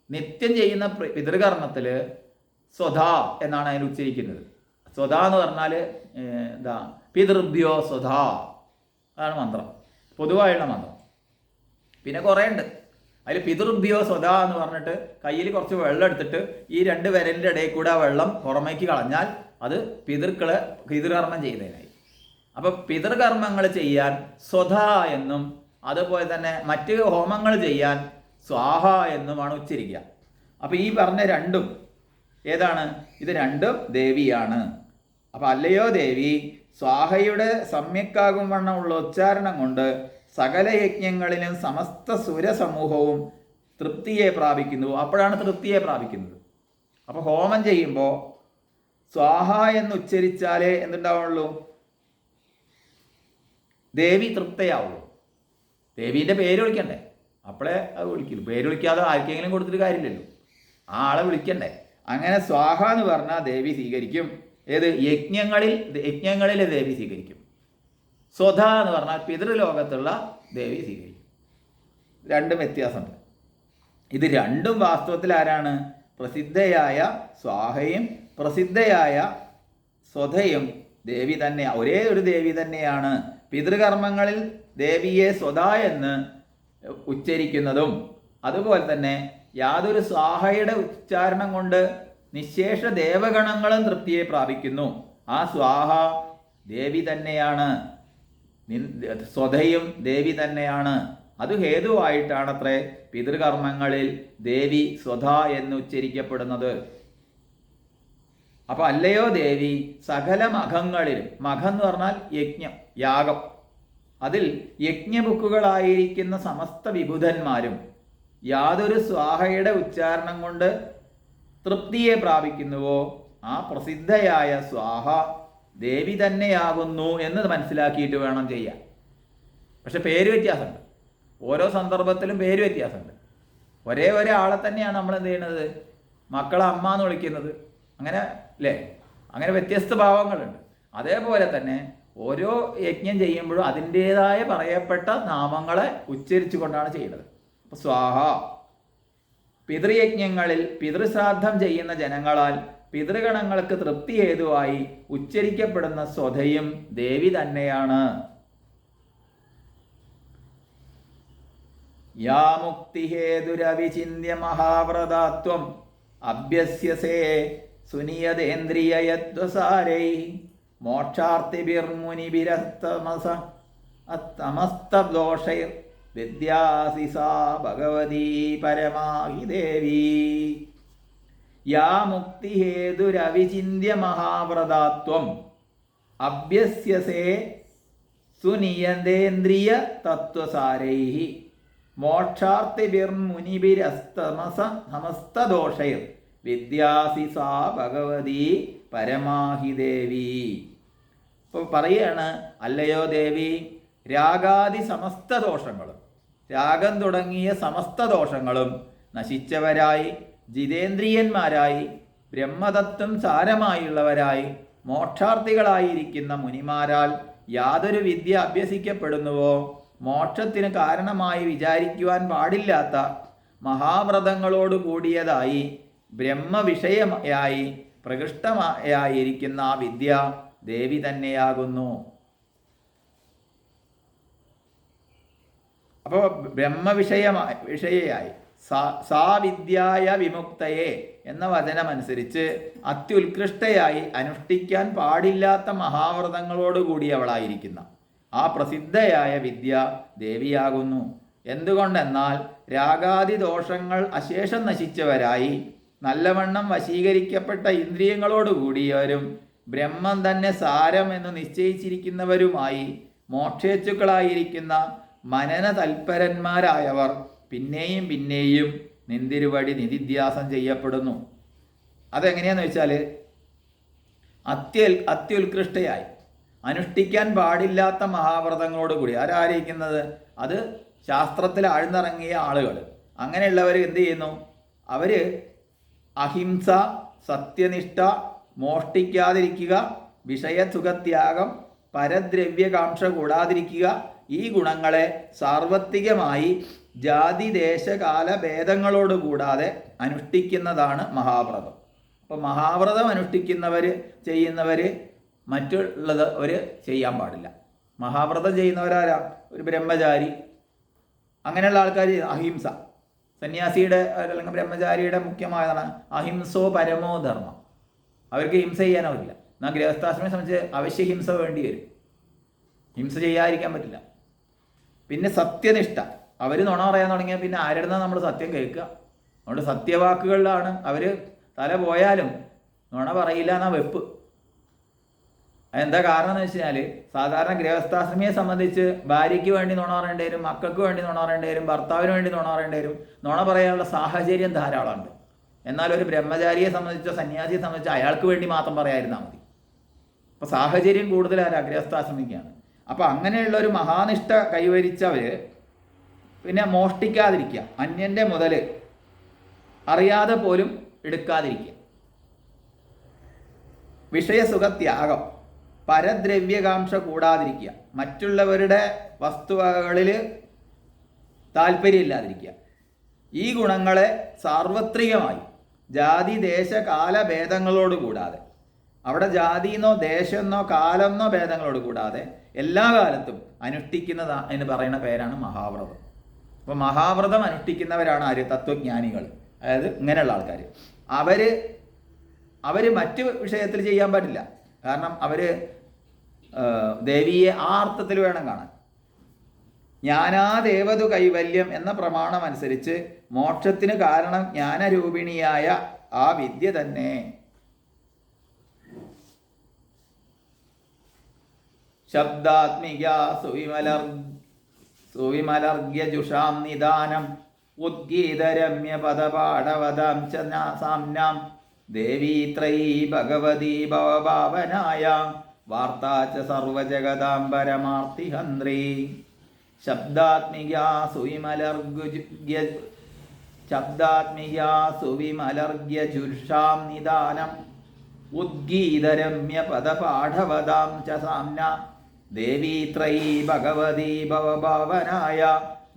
നിത്യം ചെയ്യുന്ന പിതൃകർമ്മത്തിൽ സ്വധ എന്നാണ് അതിൽ ഉച്ചരിക്കുന്നത്. സ്വധ എന്ന് പറഞ്ഞാൽ എന്താ? പിതൃഭ്യോ സ്വധ, അതാണ് മന്ത്രം, പൊതുവായുള്ള മന്ത്രം. പിന്നെ കുറേ ഉണ്ട്. അതിൽ പിതൃഭ്യോ സ്വധ എന്ന് പറഞ്ഞിട്ട് കയ്യിൽ കുറച്ച് വെള്ളം എടുത്തിട്ട് ഈ രണ്ട് വിരലിൻ്റെ ഇടയിൽ കൂടെ ആ വെള്ളം പുറമേക്ക് കളഞ്ഞാൽ അത് പിതൃകർമ്മം ചെയ്യുന്നതിനായി. അപ്പോൾ പിതൃകർമ്മങ്ങൾ ചെയ്യാൻ സ്വധ എന്നും അതുപോലെ തന്നെ മറ്റ് ഹോമങ്ങൾ ചെയ്യാൻ സ്വാഹ എന്നുമാണ് ഉച്ചരിക്കുക. അപ്പോൾ ഈ പറഞ്ഞ രണ്ടും ഏതാണ്? ഇത് രണ്ടും ദേവിയാണ്. അപ്പോൾ അല്ലയോ ദേവി, സ്വാഹയുടെ സമ്യക്കാകും വണ്ണമുള്ള ഉച്ചാരണം കൊണ്ട് സകല യജ്ഞങ്ങളിലും സമസ്ത സുരസമൂഹവും തൃപ്തിയെ പ്രാപിക്കുന്നു. അപ്പോഴാണ് തൃപ്തിയെ പ്രാപിക്കുന്നത്. അപ്പോൾ ഹോമം ചെയ്യുമ്പോൾ സ്വാഹ എന്ന് ഉച്ചരിച്ചാലേ എന്തുണ്ടാവുള്ളൂ? ദേവി തൃപ്തയാവുള്ളൂ. ദേവീൻ്റെ പേര് വിളിക്കണ്ടേ? അപ്പോഴേ അത് വിളിക്കുള്ളൂ. പേര് വിളിക്കാതെ ആർക്കെങ്കിലും കൊടുത്തിട്ട് കാര്യമില്ലല്ലോ, ആ ആളെ വിളിക്കണ്ടേ. അങ്ങനെ സ്വാഹ എന്ന് പറഞ്ഞാൽ ദേവി സ്വീകരിക്കും. ഏത്? യജ്ഞങ്ങളിലെ ദേവി സ്വീകരിക്കും. സ്വധ എന്ന് പറഞ്ഞാൽ പിതൃലോകത്തുള്ള ദേവി സ്വീകരിക്കും. രണ്ടും വ്യത്യാസമുണ്ട്. ഇത് രണ്ടും വാസ്തവത്തിൽ ആരാണ്? പ്രസിദ്ധയായ സ്വാഹയും പ്രസിദ്ധയായ സ്വധയും ദേവി തന്നെ, ഒരേ ഒരു ദേവി തന്നെയാണ്. പിതൃകർമ്മങ്ങളിൽ ദേവിയെ സ്വധ എന്ന് ഉച്ചരിക്കുന്നതും അതുപോലെ തന്നെ യാതൊരു സ്വാഹയുടെ ഉച്ചാരണം കൊണ്ട് നിശേഷ ദേവഗണങ്ങളും തൃപ്തിയെ പ്രാപിക്കുന്നു. ആ സ്വാഹ ദേവി തന്നെയാണ്, സ്വധയും ദേവി തന്നെയാണ്. അത് ഹേതുവായിട്ടാണത്രേ പിതൃകർമ്മങ്ങളിൽ ദേവി സ്വധ എന്ന് ഉച്ചരിക്കപ്പെടുന്നത്. അപ്പോൾ അല്ലയോ ദേവി, സകല മഖങ്ങളിലും, മഖം എന്ന് പറഞ്ഞാൽ യജ്ഞം, യാഗം, അതിൽ യജ്ഞബുക്കുകളായിരിക്കുന്ന സമസ്ത വിബുധന്മാരും യാതൊരു സ്വാഹയുടെ ഉച്ചാരണം കൊണ്ട് തൃപ്തിയെ പ്രാപിക്കുന്നുവോ ആ പ്രസിദ്ധയായ സ്വാഹ ദേവി തന്നെയാകുന്നു എന്ന് മനസ്സിലാക്കിയിട്ട് വേണം ചെയ്യാൻ. പക്ഷെ പേര് വ്യത്യാസമുണ്ട്. ഓരോ സന്ദർഭത്തിലും പേര് വ്യത്യാസമുണ്ട്. ഒരേ ആളെ തന്നെയാണ് നമ്മൾ എന്ത് ചെയ്യുന്നത്? മക്കളെ അമ്മ എന്ന് വിളിക്കുന്നത്. അങ്ങനെ അല്ലേ? അങ്ങനെ വ്യത്യസ്ത ഭാവങ്ങളുണ്ട്. അതേപോലെ തന്നെ ഓരോ യജ്ഞം ചെയ്യുമ്പോഴും അതിൻ്റേതായ പറയപ്പെട്ട നാമങ്ങളെ ഉച്ചരിച്ചു കൊണ്ടാണ് ചെയ്യുന്നത്. അപ്പോൾ സ്വാഹ പിതൃയജ്ഞങ്ങളിൽ പിതൃശ്രാദ്ധം ചെയ്യുന്ന ജനങ്ങളാൽ പിതൃഗണങ്ങൾക്ക് തൃപ്തി ഹേതുവായി ഉച്ചരിക്കപ്പെടുന്ന സ്വധയും ദേവി തന്നെയാണ്. യാ മുക്തിഹേതുരവിചിന്യ മഹാവ്രതാത്വം അഭ്യസ്യസേ സുനിയതേന്ദ്രിയയദ്വസാരൈ മോക്ഷാർത്തിഭിർമുനിഭിരസ്തമസ്തദോഷൈർ വിദ്യാസി സാ ഭഗവതി പരമാഹി ദേവി. യാ മുക്തിഹേതുരവിചിന്യ മഹാവ്രതാത്വം അഭ്യസ്യസേ സുനിയതേന്ദ്രിയ തത്വസാരൈ മോക്ഷാർത്തിഭിർമുനിഭിരസ്തമസ്തദോഷൈർ വിദ്യാസി സാ ഭഗവതി പരമാഹി ദേവി. ഇപ്പോൾ പറയുകയാണ്, അല്ലയോ ദേവി, രാഗാദി സമസ്ത ദോഷങ്ങളും, രാഗം തുടങ്ങിയ സമസ്ത ദോഷങ്ങളും നശിച്ചവരായി ജിതേന്ദ്രിയന്മാരായി ബ്രഹ്മതത്വം സാരമായുള്ളവരായി മോക്ഷാർത്ഥികളായിരിക്കുന്ന മുനിമാരാൽ യാതൊരു വിദ്യ അഭ്യസിക്കപ്പെടുന്നുവോ മോക്ഷത്തിന് കാരണമായി വിചാരിക്കുവാൻ പാടില്ലാത്ത മഹാവ്രതങ്ങളോട് കൂടിയതായി ബ്രഹ്മവിഷയമായി പ്രകൃഷ്ടമായിരിക്കുന്ന ആ വിദ്യ ദേവി തന്നെയാകുന്നു. അപ്പോൾ വിഷയയായി സാ വിദ്യായ വിമുക്തയെ എന്ന വചനമനുസരിച്ച് അത്യുത്കൃഷ്ടയായി അനുഷ്ഠിക്കാൻ പാടില്ലാത്ത മഹാവ്രതങ്ങളോട് കൂടിയവളായിരിക്കുന്ന ആ പ്രസിദ്ധയായ വിദ്യ ദേവിയാകുന്നു. എന്തുകൊണ്ടെന്നാൽ രാഗാദി ദോഷങ്ങൾ അശേഷം നശിച്ചവരായി നല്ലവണ്ണം വശീകരിക്കപ്പെട്ട ഇന്ദ്രിയങ്ങളോട് കൂടിയവരും ബ്രഹ്മം തന്നെ സാരം എന്ന് നിശ്ചയിച്ചിരിക്കുന്നവരുമായി മോക്ഷേച്ഛുക്കളായിരിക്കുന്ന മനന തൽപരന്മാരായവർ പിന്നെയും പിന്നെയും നിന്തിരുവടി നിധിധ്യാസം ചെയ്യപ്പെടുന്നു. അതെങ്ങനെയാന്ന് വെച്ചാൽ അത്യുത്കൃഷ്ടയായി അനുഷ്ഠിക്കാൻ പാടില്ലാത്ത മഹാവ്രതങ്ങളോടുകൂടി ആരായിരിക്കുന്നത്, അത് ശാസ്ത്രത്തിൽ ആഴ്ന്നിറങ്ങിയ ആളുകൾ. അങ്ങനെയുള്ളവർ എന്ത് ചെയ്യുന്നു, അവർ അഹിംസ, സത്യനിഷ്ഠ, മോഷ്ടിക്കാതിരിക്കുക, വിഷയസുഖത്യാഗം, പരദ്രവ്യകാംക്ഷ കൂടാതിരിക്കുക, ഈ ഗുണങ്ങളെ സാർവത്രികമായി ജാതി ദേശകാല ഭേദങ്ങളോട് കൂടാതെ അനുഷ്ഠിക്കുന്നതാണ് മഹാവ്രതം. അപ്പോൾ മഹാവ്രതം ചെയ്യുന്നവർ മറ്റുള്ളത് അവർ ചെയ്യാൻ പാടില്ല. മഹാവ്രതം ചെയ്യുന്നവരാരാ? ഒരു ബ്രഹ്മചാരി, അങ്ങനെയുള്ള ആൾക്കാർ. അഹിംസ, സന്യാസിയുടെ അല്ലെങ്കിൽ ബ്രഹ്മചാരിയുടെ മുഖ്യമായതാണ് അഹിംസോ പരമോ ധർമ്മം. അവർക്ക് ഹിംസ ചെയ്യാനാവില്ല. എന്നാൽ ഗൃഹസ്ഥാശ്രമത്തെ സംബന്ധിച്ച് അവശ്യ ഹിംസ വേണ്ടി വരും. ഹിംസ ചെയ്യാതിരിക്കാൻ പറ്റില്ല. പിന്നെ സത്യനിഷ്ഠ, അവർ നുണ പറയാൻ തുടങ്ങിയാൽ പിന്നെ ആരുടെ നിന്നാണ് നമ്മൾ സത്യം കേൾക്കുക? അതുകൊണ്ട് സത്യവാക്കുകളിലാണ് അവർ തല പോയാലും നുണ പറയില്ല എന്നാ വെപ്പ്. എന്താ കാരണം എന്ന് വെച്ച് കഴിഞ്ഞാൽ, സാധാരണ ഗൃഹസ്ഥാശ്രമിയെ സംബന്ധിച്ച് ഭാര്യയ്ക്ക് വേണ്ടി നുണ പറയേണ്ടി വരും, മക്കൾക്ക് വേണ്ടി നുണ പറയേണ്ടി വരും, ഭർത്താവിന് വേണ്ടി നുണ പറയേണ്ടി വരും. നുണ പറയാനുള്ള സാഹചര്യം ധാരാളമുണ്ട്. എന്നാൽ ഒരു ബ്രഹ്മചാരിയെ സംബന്ധിച്ചോ സന്യാസിയെ സംബന്ധിച്ചോ അയാൾക്ക് വേണ്ടി മാത്രം പറയാതിരുന്നാൽ മതി. അപ്പോൾ സാഹചര്യം കൂടുതലായ ഗൃഹസ്ഥാശ്രമിക്കാണ്. അപ്പോൾ അങ്ങനെയുള്ള ഒരു മഹാനിഷ്ഠ കൈവരിച്ചവർ പിന്നെ മോഷ്ടിക്കാതിരിക്കുക, അന്യൻ്റെ മുതൽ അറിയാതെ പോലും എടുക്കാതിരിക്കുക, വിഷയസുഖത്യാഗം, പരദ്രവ്യകാംക്ഷ കൂടാതിരിക്കുക, മറ്റുള്ളവരുടെ വസ്തുവകളിൽ താല്പര്യമില്ലാതിരിക്കുക, ഈ ഗുണങ്ങളെ സാർവത്രികമായി ജാതി ദേശ കാല ഭേദങ്ങളോട് കൂടാതെ, അവിടെ ജാതിയെന്നോ ദേശമെന്നോ കാലമെന്നോ ഭേദങ്ങളോട് കൂടാതെ എല്ലാ കാലത്തും അനുഷ്ഠിക്കുന്നതാ എന്ന് പറയുന്ന പേരാണ് മഹാവ്രതം. അപ്പോൾ മഹാവ്രതം അനുഷ്ഠിക്കുന്നവരാണ് ആര്? തത്വജ്ഞാനികൾ. അതായത് ഇങ്ങനെയുള്ള ആൾക്കാർ. അവർ മറ്റ് വിഷയത്തിൽ ചെയ്യാൻ പറ്റില്ല. കാരണം അവർ ദേവിയെ ആ അർത്ഥത്തിൽ വേണം കാണാൻ. ജ്ഞാനാദേവതു കൈവല്യം എന്ന പ്രമാണം അനുസരിച്ച് മോക്ഷത്തിന് കാരണം ജ്ഞാനരൂപിണിയായ ആ വിദ്യ തന്നെ. ശബ്ദാത്മിക സുവിമലർഗ്യജുഷാം നിദാനം ഉദ്ഗീതരമ്യ പദപാഠവദാം ച സാമ്നാം ദേവീത്രയീ ഭഗവതി ഭവഭാവനായ വാർത്താ ച സർവജഗതാം പരമാർത്തിഹന്ത്രി. ശബ്ദാത്മിക സുവിമലർഗ്യജുഷാം നിദാനം ഉദ്ഗീതരമ്യ പദപാഠവദാം ച സാമ്നാം ദേവീത്രയീ ഭഗവതി ഭവഭാവനായ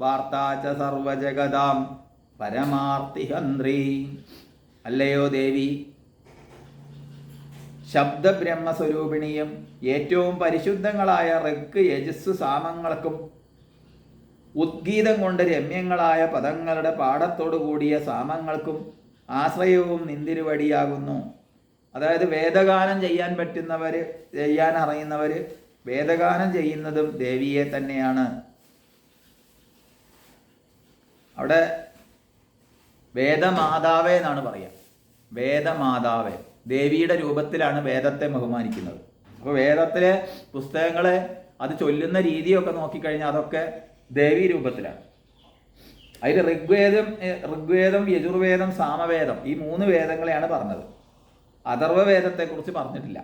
വാർത്താ ച സർവജഗതാം പരമാർത്തിഹന്ത്രി. അല്ലയോ ദേവി, ശബ്ദബ്രഹ്മസ്വരൂപിണിയും ഏറ്റവും പരിശുദ്ധങ്ങളായ ഋഗ് യജസ് സാമങ്ങൾക്കും ഉദ്ഗീതം കൊണ്ട് രമ്യങ്ങളായ പദങ്ങളുടെ പാഠത്തോടു കൂടിയ സാമങ്ങൾക്കും ആശ്രയവും നിന്തിരുവടിയാകുന്നു. അതായത് വേദഗാനം ചെയ്യാൻ അറിയുന്നവർ വേദഗാനം ചെയ്യുന്നതും ദേവിയെ തന്നെയാണ്. അവിടെ വേദമാതാവേ എന്നാണ് പറയുക. വേദമാതാവേ, ദേവിയുടെ രൂപത്തിലാണ് വേദത്തെ ബഹുമാനിക്കുന്നത്. അപ്പോൾ വേദത്തിലെ പുസ്തകങ്ങളെ അത് ചൊല്ലുന്ന രീതിയൊക്കെ നോക്കിക്കഴിഞ്ഞാൽ അതൊക്കെ ദേവീ രൂപത്തിലാണ്. അതിൽ ഋഗ്വേദം, യജുർവേദം, സാമവേദം, ഈ 3 വേദങ്ങളെയാണ് പറഞ്ഞത്. അഥർവവേദത്തെക്കുറിച്ച് പറഞ്ഞിട്ടില്ല.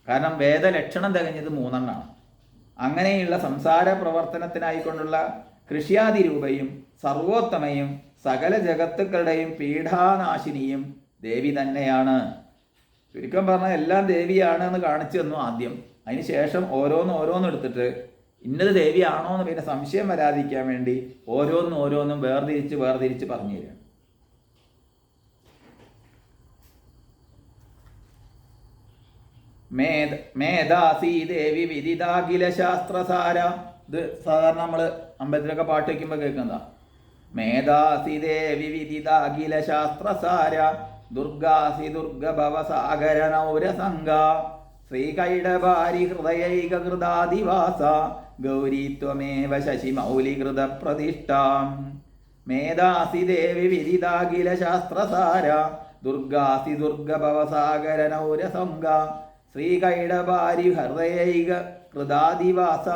കാരണം വേദലക്ഷണം തികഞ്ഞത് 3 എണ്ണമാണ്. അങ്ങനെയുള്ള സംസാര പ്രവർത്തനത്തിനായിക്കൊണ്ടുള്ള കൃഷ്യാതിരൂപയും സർവോത്തമയും സകല ജഗത്തുക്കളുടെയും പീഠാനാശിനിയും ദേവി തന്നെയാണ്. ചുരുക്കം പറഞ്ഞാൽ എല്ലാം ദേവിയാണ് എന്ന് കാണിച്ചു തന്നു ആദ്യം. അതിന് ശേഷം ഓരോന്നെടുത്തിട്ട് ഇന്നത് ദേവിയാണോ എന്ന് പിന്നെ സംശയം വരാതിരിക്കാൻ വേണ്ടി ഓരോന്നും വേർതിരിച്ച് പറഞ്ഞു തരികയാണ്. മേധാസി ദേവി വിദിതാഖില ശാസ്ത്രസാര. ഇത് സാധാരണ നമ്മൾ അമ്പലത്തിലൊക്കെ പാട്ട് വയ്ക്കുമ്പോൾ കേൾക്കുന്നതാ. മേധാസി ദേവി വിദിതാഖില ശാസ്ത്രസാര ദുർഗാസി ദുർഗഭവസാഗര നൗരസംഗ ശ്രീകൈടഭാരി ഹൃദയൈകൃതാദിവാസ ഗൗരീത്വമേവ ശശിമൗലികൃത പ്രതിഷ്ഠാം. മേധാസി ദേവി വിദിതാഖില ശാസ്ത്രസാര ദുർഗാസി ദുർഗഭവസാഗരനൗരസംഗ ശ്രീകൈടഭാരി ഹൃദയൈക കൃതാദിവാസ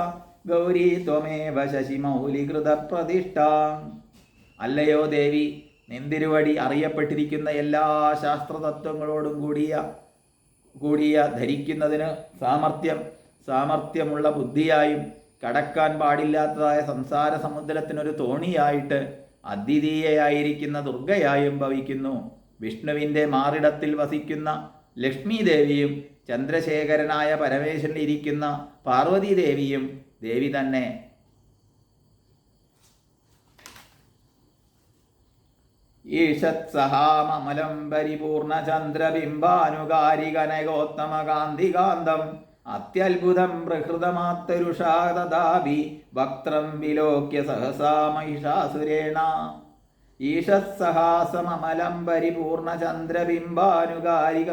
ഗൗരീ ത്വമേവ ശശിമൗലികൃത പ്രതിഷ്ഠ. അല്ലയോ ദേവി, നിന്തിരുവടി അറിയപ്പെട്ടിരിക്കുന്ന എല്ലാ ശാസ്ത്രതത്വങ്ങളോടും കൂടിയ ധരിക്കുന്നതിന് സാമർഥ്യമുള്ള ബുദ്ധിയായും കടക്കാൻ പാടില്ലാത്തതായ സംസാര സമുദ്രത്തിനൊരു തോണിയായിട്ട് അദ്വിതീയയായിരിക്കുന്ന ദുർഗയായും ഭവിക്കുന്നു. വിഷ്ണുവിൻ്റെ മാറിടത്തിൽ വസിക്കുന്ന ലക്ഷ്മി ദേവിയും ചന്ദ്രശേഖരനായ പരമേശ്വരൻ ഇരിക്കുന്ന പാർവതി ദേവിയും ദേവി തന്നെ. ഈഷത് സഹാമലം പരിപൂർണ ചന്ദ്രബിംബാനുകാരി കനകോത്തമ കാന്തികാന്തം അത്യത്ഭുതം പ്രഹൃതമാത്തരുഷാദാഭി വക്ത്രം വിലോക്യ സഹസാ മഹിഷാസുരേണ. ഈഷത്സഹാസമലം പരിപൂർണ ചന്ദ്രബിംബാനുകാരി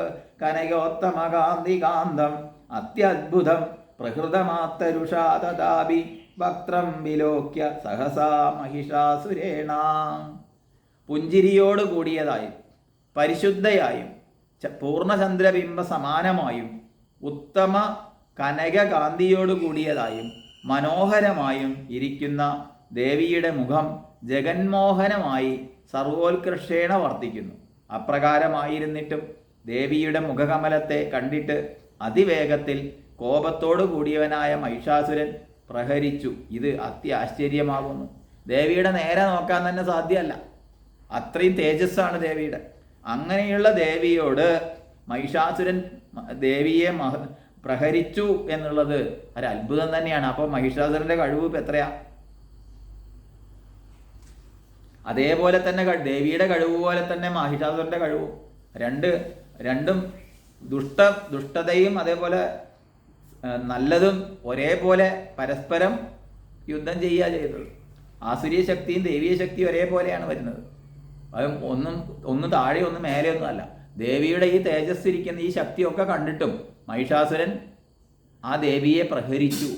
കനകോത്തമ കാന്തികാന്തം അത്യത്ഭുതം പ്രഹൃതമാത്തരുഷാദാഭി വക്ത്രം വിലോക്യ സഹസാ മഹിഷാസുരേണ. പുഞ്ചിരിയോട് കൂടിയതായും പരിശുദ്ധയായും പൂർണ്ണചന്ദ്രബിംബ സമാനമായും ഉത്തമ കനകകാന്തിയോട് കൂടിയതായും മനോഹരമായും ഇരിക്കുന്ന ദേവിയുടെ മുഖം ജഗന്മോഹനമായി സർവോത്കൃഷ്ടേണ വർത്തിക്കുന്നു. അപ്രകാരമായിരുന്നിട്ടും ദേവിയുടെ മുഖകമലത്തെ കണ്ടിട്ട് അതിവേഗത്തിൽ കോപത്തോടു കൂടിയവനായ മഹിഷാസുരൻ പ്രഹരിച്ചു. ഇത് അത്യാശ്ചര്യമാകുന്നു. ദേവിയുടെ നേരെ നോക്കാൻ തന്നെ സാധ്യമല്ല, അത്രയും തേജസ്സാണ് ദേവിയുടെ. അങ്ങനെയുള്ള ദേവിയോട് മഹിഷാസുരൻ ദേവിയെ പ്രഹരിച്ചു എന്നുള്ളത് ഒരു അത്ഭുതം തന്നെയാണ്. അപ്പോൾ മഹിഷാസുരൻ്റെ കഴിവ് ഇപ്പം എത്രയാ? അതേപോലെ തന്നെ ദേവിയുടെ കഴിവ് പോലെ തന്നെ മഹിഷാസുരൻ്റെ കഴിവും രണ്ടും ദുഷ്ടതയും അതേപോലെ നല്ലതും ഒരേപോലെ പരസ്പരം യുദ്ധം ചെയ്യുക ചെയ്തത്. ആസുരീയ ശക്തിയും ദേവീയ ശക്തിയും ഒരേപോലെയാണ് വരുന്നത്. അത് ഒന്ന് താഴെ ഒന്ന് മേലെ ഒന്നും അല്ല. ദേവിയുടെ ഈ തേജസ് ഇരിക്കുന്ന ഈ ശക്തിയൊക്കെ കണ്ടിട്ടും മഹിഷാസുരൻ ആ ദേവിയെ പ്രഹരിച്ചു.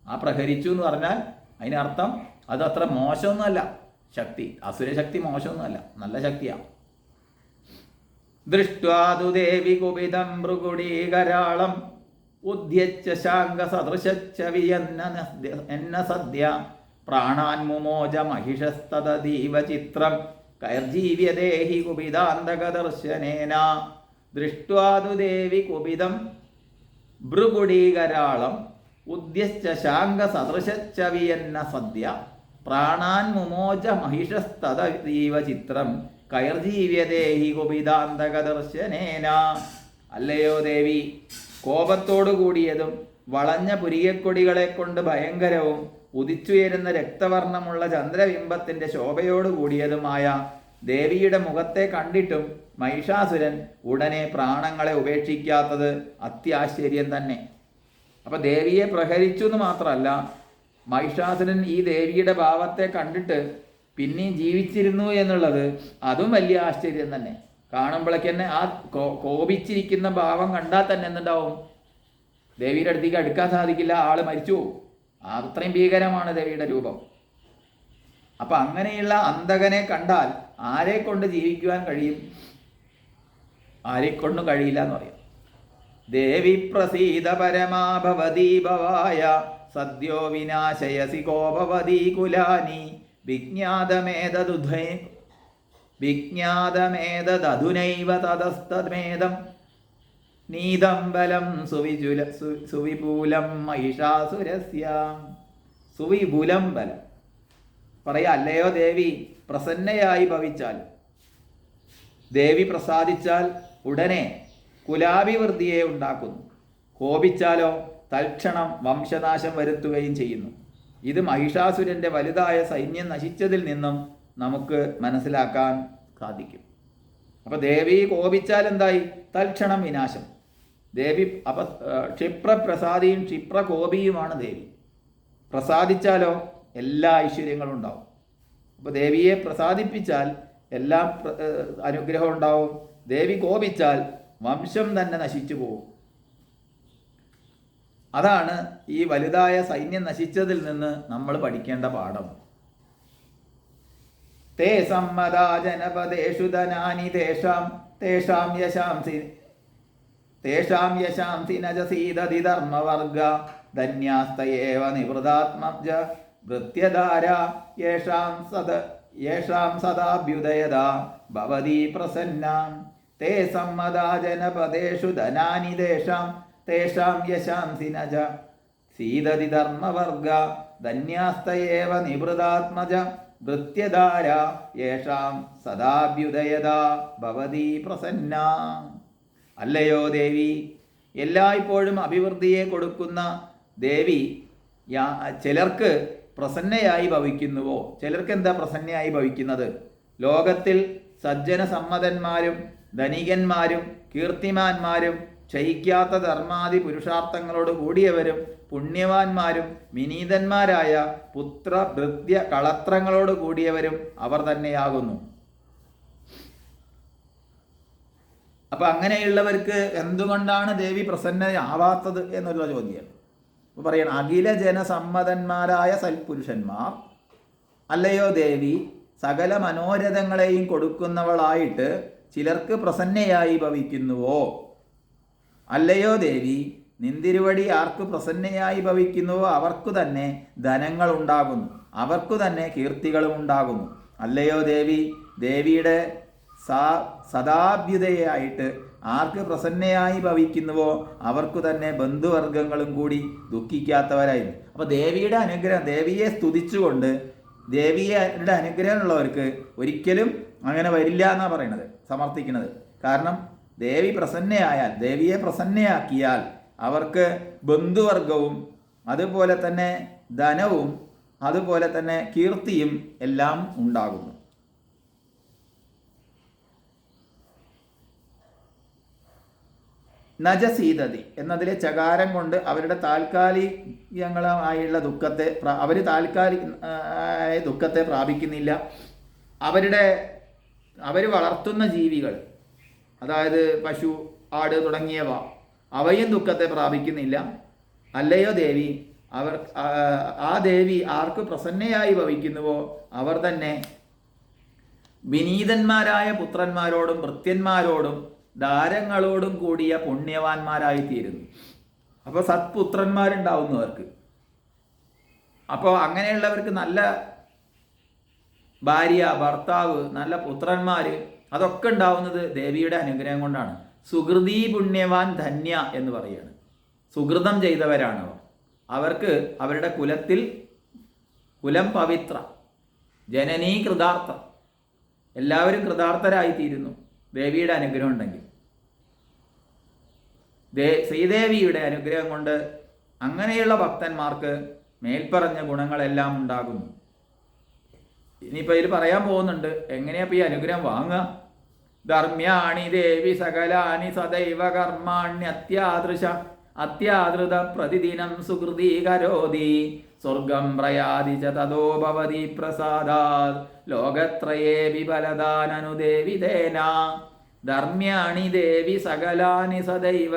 ആ പ്രഹരിച്ചു എന്ന് പറഞ്ഞാൽ അതിനർത്ഥം അത് അത്ര മോശമൊന്നുമല്ല. ശക്തി അസുരശക്തി മോശമൊന്നുമല്ല, നല്ല ശക്തിയാണ്. ദൃഷ്ട്വാതു ദേവി കുപിതം ഭൃഗുടീകരാളം ഉദ്യച്ച ശാങ്ക സദൃശച്ച വിയന്ന സദ്യ പ്രാണാൻ മുമോജ മഹിഷസ്തദീവ ചിത്രം കൈർജീവ്യദേഹി കുപിതാന്തകദർശനേന. ദൃഷ്ട്വാതു ദേവി കുപിതം ഭൃഗുടീകരാളം ഉദ്യശ്ച ശാങ്ക സദൃശച്ച വിയന്ന സദ്യ പ്രാണാൻ മുമോജ മഹിഷസ്തദീവ ചിത്രം കൈർജീവ്യദേഹി കുപിതാന്തകദർശനേന. അല്ലയോ ദേവി, കോപത്തോടു കൂടിയതും വളഞ്ഞ പുരികക്കൊടികളെ കൊണ്ട് ഭയങ്കരവും ഉദിച്ചുയരുന്ന രക്തവർണ്ണമുള്ള ചന്ദ്രബിംബത്തിൻ്റെ ശോഭയോട് കൂടിയതുമായ ദേവിയുടെ മുഖത്തെ കണ്ടിട്ടും മഹിഷാസുരൻ ഉടനെ പ്രാണങ്ങളെ ഉപേക്ഷിക്കാത്തത് അത്യാശ്ചര്യം തന്നെ. അപ്പം ദേവിയെ പ്രഹരിച്ചു എന്ന് മാത്രമല്ല, മഹിഷാസുരൻ ഈ ദേവിയുടെ ഭാവത്തെ കണ്ടിട്ട് പിന്നെയും ജീവിച്ചിരുന്നു എന്നുള്ളത് അതും വലിയ ആശ്ചര്യം തന്നെ. കാണുമ്പോഴേക്ക് തന്നെ ആ കോപിച്ചിരിക്കുന്ന ഭാവം കണ്ടാൽ തന്നെ എന്തുണ്ടാവും? ദേവിയുടെ അടുത്തേക്ക് അടുക്കാൻ സാധിക്കില്ല, ആള് മരിച്ചു പോകും. അത്രയും ഭീകരമാണ് ദേവിയുടെ രൂപം. അപ്പം അങ്ങനെയുള്ള അന്തകനെ കണ്ടാൽ ആരെ കൊണ്ട് ജീവിക്കുവാൻ കഴിയും? ആരെക്കൊണ്ടും കഴിയില്ല എന്ന് പറയാം. ദേവി പ്രസീത പരമാഭവതി ഭവായ സദ്യോ വിനാശയസി കോപവതി കുലാനി വിജ്ഞാതമേതധുനൈവ തതസ്തമേദം നീതം ബലം സുവിപുലം മഹിഷാസുരസ്യ. സുവിപുലം ബലം പറയാ. അല്ലയോ ദേവി, പ്രസന്നയായി ഭവിച്ചാൽ, ദേവി പ്രസാദിച്ചാൽ ഉടനെ കുലാഭിവൃദ്ധിയെ ഉണ്ടാക്കുന്നു. കോപിച്ചാലോ തൽക്ഷണം വംശനാശം വരുത്തുകയും ചെയ്യുന്നു. ഇത് മഹിഷാസുരൻ്റെ വലുതായ സൈന്യം നശിച്ചതിൽ നിന്നും നമുക്ക് മനസ്സിലാക്കാൻ സാധിക്കും. അപ്പോൾ ദേവി കോപിച്ചാൽ എന്തായി? തൽക്ഷണം വിനാശം. ദേവി ക്ഷിപ്രപ്രസാദിയും ക്ഷിപ്രകോപിയുമാണ് ദേവി. പ്രസാദിച്ചാലോ എല്ലാ ഐശ്വര്യങ്ങളും ഉണ്ടാവും. അപ്പോൾ ദേവിയെ പ്രസാദിപ്പിച്ചാൽ എല്ലാ അനുഗ്രഹവും ഉണ്ടാവും. ദേവി കോപിച്ചാൽ വംശം തന്നെ നശിച്ചു പോകും. അതാണ് ഈ വലുതായ സൈന്യം നശിച്ചതിൽ നിന്ന് നമ്മൾ പഠിക്കേണ്ട പാഠം. തേ സമ്മതാ ജനപദേഷു ധനാനി തേഷാം തേഷാം യശാംസി നജസീദതി ധർമ്മവർഗ ധന്യാസ്തയേവ നിവൃതാത്മജ വൃത്യധാര യേഷാം സദാഭ്യുദയത ഭവതി പ്രസന്ന തേ സമ്മദാ ജനപദേഷു ധനാനി തേഷാം യശാംസി നജ സീദതി ധർമ്മവർഗ ധന്യാസ്തയേവ നിവൃതാത്മജ വൃത്യധാര യേഷാം സദാഭ്യുദയത ഭവതി പ്രസന്ന. അല്ലയോ ദേവി, എല്ലായ്പ്പോഴും അഭിവൃദ്ധിയെ കൊടുക്കുന്ന ദേവി ചിലർക്ക് പ്രസന്നയായി ഭവിക്കുന്നുവോ? ചിലർക്ക് എന്താ പ്രസന്നയായി ഭവിക്കുന്നത്? ലോകത്തിൽ സജ്ജന സമ്മതന്മാരും ധനികന്മാരും കീർത്തിമാന്മാരും ക്ഷയിക്കാത്ത ധർമാദി പുരുഷാർത്ഥങ്ങളോട് കൂടിയവരും പുണ്യവാന്മാരും വിനീതന്മാരായ പുത്ര ഭൃത്യ കളത്രങ്ങളോട് കൂടിയവരും അവർ തന്നെയാകുന്നു. അപ്പം അങ്ങനെയുള്ളവർക്ക് എന്തുകൊണ്ടാണ് ദേവി പ്രസന്നയാവാത്തത് എന്നുള്ള ചോദ്യം. അപ്പോൾ പറയണം, അഖില ജനസമ്മതന്മാരായ സൽപുരുഷന്മാർ, അല്ലയോ ദേവി, സകല മനോരഥങ്ങളെയും കൊടുക്കുന്നവളായിട്ട് ചിലർക്ക് പ്രസന്നയായി ഭവിക്കുന്നുവോ? അല്ലയോ ദേവി, നിന്തിരുവടി ആർക്ക് പ്രസന്നയായി ഭവിക്കുന്നുവോ അവർക്കു തന്നെ ധനങ്ങൾ ഉണ്ടാകുന്നു, അവർക്കു തന്നെ കീർത്തികളും ഉണ്ടാകുന്നു. അല്ലയോ ദേവി, ദേവിയുടെ സദാഭ്യുദയായിട്ട് ആർക്ക് പ്രസന്നയായി ഭവിക്കുന്നുവോ അവർക്കു തന്നെ ബന്ധുവർഗങ്ങളും കൂടി ദുഃഖിക്കാത്തവരായിരുന്നു. അപ്പോൾ ദേവിയുടെ അനുഗ്രഹം, ദേവിയെ സ്തുതിച്ചുകൊണ്ട് ദേവിയുടെ അനുഗ്രഹമുള്ളവർക്ക് ഒരിക്കലും അങ്ങനെ വരില്ല എന്നാണ് പറയുന്നത്, സമർത്ഥിക്കുന്നത്. കാരണം ദേവി പ്രസന്നയായാൽ, ദേവിയെ പ്രസന്നയാക്കിയാൽ അവർക്ക് ബന്ധുവർഗവും അതുപോലെ തന്നെ ധനവും അതുപോലെ തന്നെ കീർത്തിയും എല്ലാം ഉണ്ടാകുന്നു. നജസീതതി എന്നതിലെ ചകാരം കൊണ്ട് അവരുടെ താൽക്കാലികങ്ങളായുള്ള ദുഃഖത്തെ അവർ ദുഃഖത്തെ പ്രാപിക്കുന്നില്ല. അവർ വളർത്തുന്ന ജീവികൾ, അതായത് പശു, ആട് തുടങ്ങിയവ, അവയും ദുഃഖത്തെ പ്രാപിക്കുന്നില്ല. അല്ലയോ ദേവി, ആ ദേവി ആർക്ക് പ്രസന്നയായി ഭവിക്കുന്നുവോ അവർ തന്നെ വിനീതന്മാരായ പുത്രന്മാരോടും ഭൃത്യന്മാരോടും ധാരങ്ങളോടും കൂടിയ പുണ്യവാന്മാരായിത്തീരുന്നു. അപ്പോൾ സത്പുത്രന്മാരുണ്ടാവുന്നു അവർക്ക്. അപ്പോൾ അങ്ങനെയുള്ളവർക്ക് നല്ല ഭാര്യ, ഭർത്താവ്, നല്ല പുത്രന്മാർ, അതൊക്കെ ഉണ്ടാവുന്നത് ദേവിയുടെ അനുഗ്രഹം കൊണ്ടാണ്. സുഹൃതീ പുണ്യവാൻ ധന്യ എന്ന് പറയുകയാണ്. സുഹൃതം ചെയ്തവരാണ് അവർ. അവർക്ക് അവരുടെ കുലം പവിത്ര, ജനനീ കൃതാർത്ഥ, എല്ലാവരും കൃതാർത്ഥരായിത്തീരുന്നു ദേവിയുടെ അനുഗ്രഹം ഉണ്ടെങ്കിൽ. ശ്രീദേവിയുടെ അനുഗ്രഹം കൊണ്ട് അങ്ങനെയുള്ള ഭക്തന്മാർക്ക് മേൽപ്പറഞ്ഞ ഗുണങ്ങളെല്ലാം ഉണ്ടാകുന്നു. ഇനിയിപ്പോൾ ഇതിൽ പറയാൻ പോകുന്നുണ്ട്, എങ്ങനെയാപ്പോൾ ഈ അനുഗ്രഹം വാങ്ങുക? ധർമ്മ്യാണി ദേവി സകലാനി സദൈവ അത്യാദൃത പ്രതിദിനം സുഹൃതീകരോതി സ്വർഗം പ്രയാതി ച തതോ ഭവതി പ്രസാദാത് ലോകത്രയേ വിഫലദാനനുദേവിതേന. ധർമ്മ്യാണി ദേവി സകലാനി സദൈവ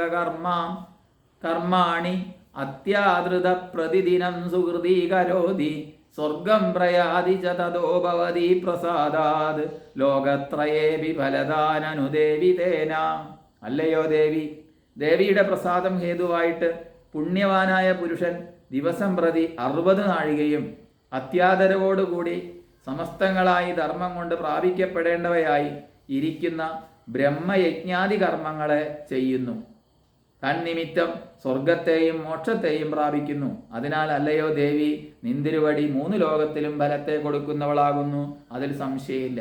കർമാണി അത്യാദൃത പ്രതിദിനം സുഹൃതീകരോതി സ്വർഗം പ്രയാതി ച തതോ ഭവതി പ്രസാദാത് ലോകത്രയേ വിഫലദാനനുദേവിതേന. അല്ലയോ ദേവി, ദേവിയുടെ പ്രസാദം ഹേതുവായിട്ട് പുണ്യവാനായ പുരുഷൻ ദിവസം പ്രതി 60 നാഴികയും അത്യാദരവോടുകൂടി സമസ്തങ്ങളായി ധർമ്മം കൊണ്ട് പ്രാപിക്കപ്പെടേണ്ടവയായി ഇരിക്കുന്ന ബ്രഹ്മയജ്ഞാദി കർമ്മങ്ങളെ ചെയ്യുന്നു. തന്നിമിത്തം സ്വർഗത്തെയും മോക്ഷത്തെയും പ്രാപിക്കുന്നു. അതിനാൽ അല്ലയോ ദേവി, നിന്തിരുവടി 3 ലോകത്തിലും ബലത്തെ കൊടുക്കുന്നവളാകുന്നു, അതിൽ സംശയമില്ല.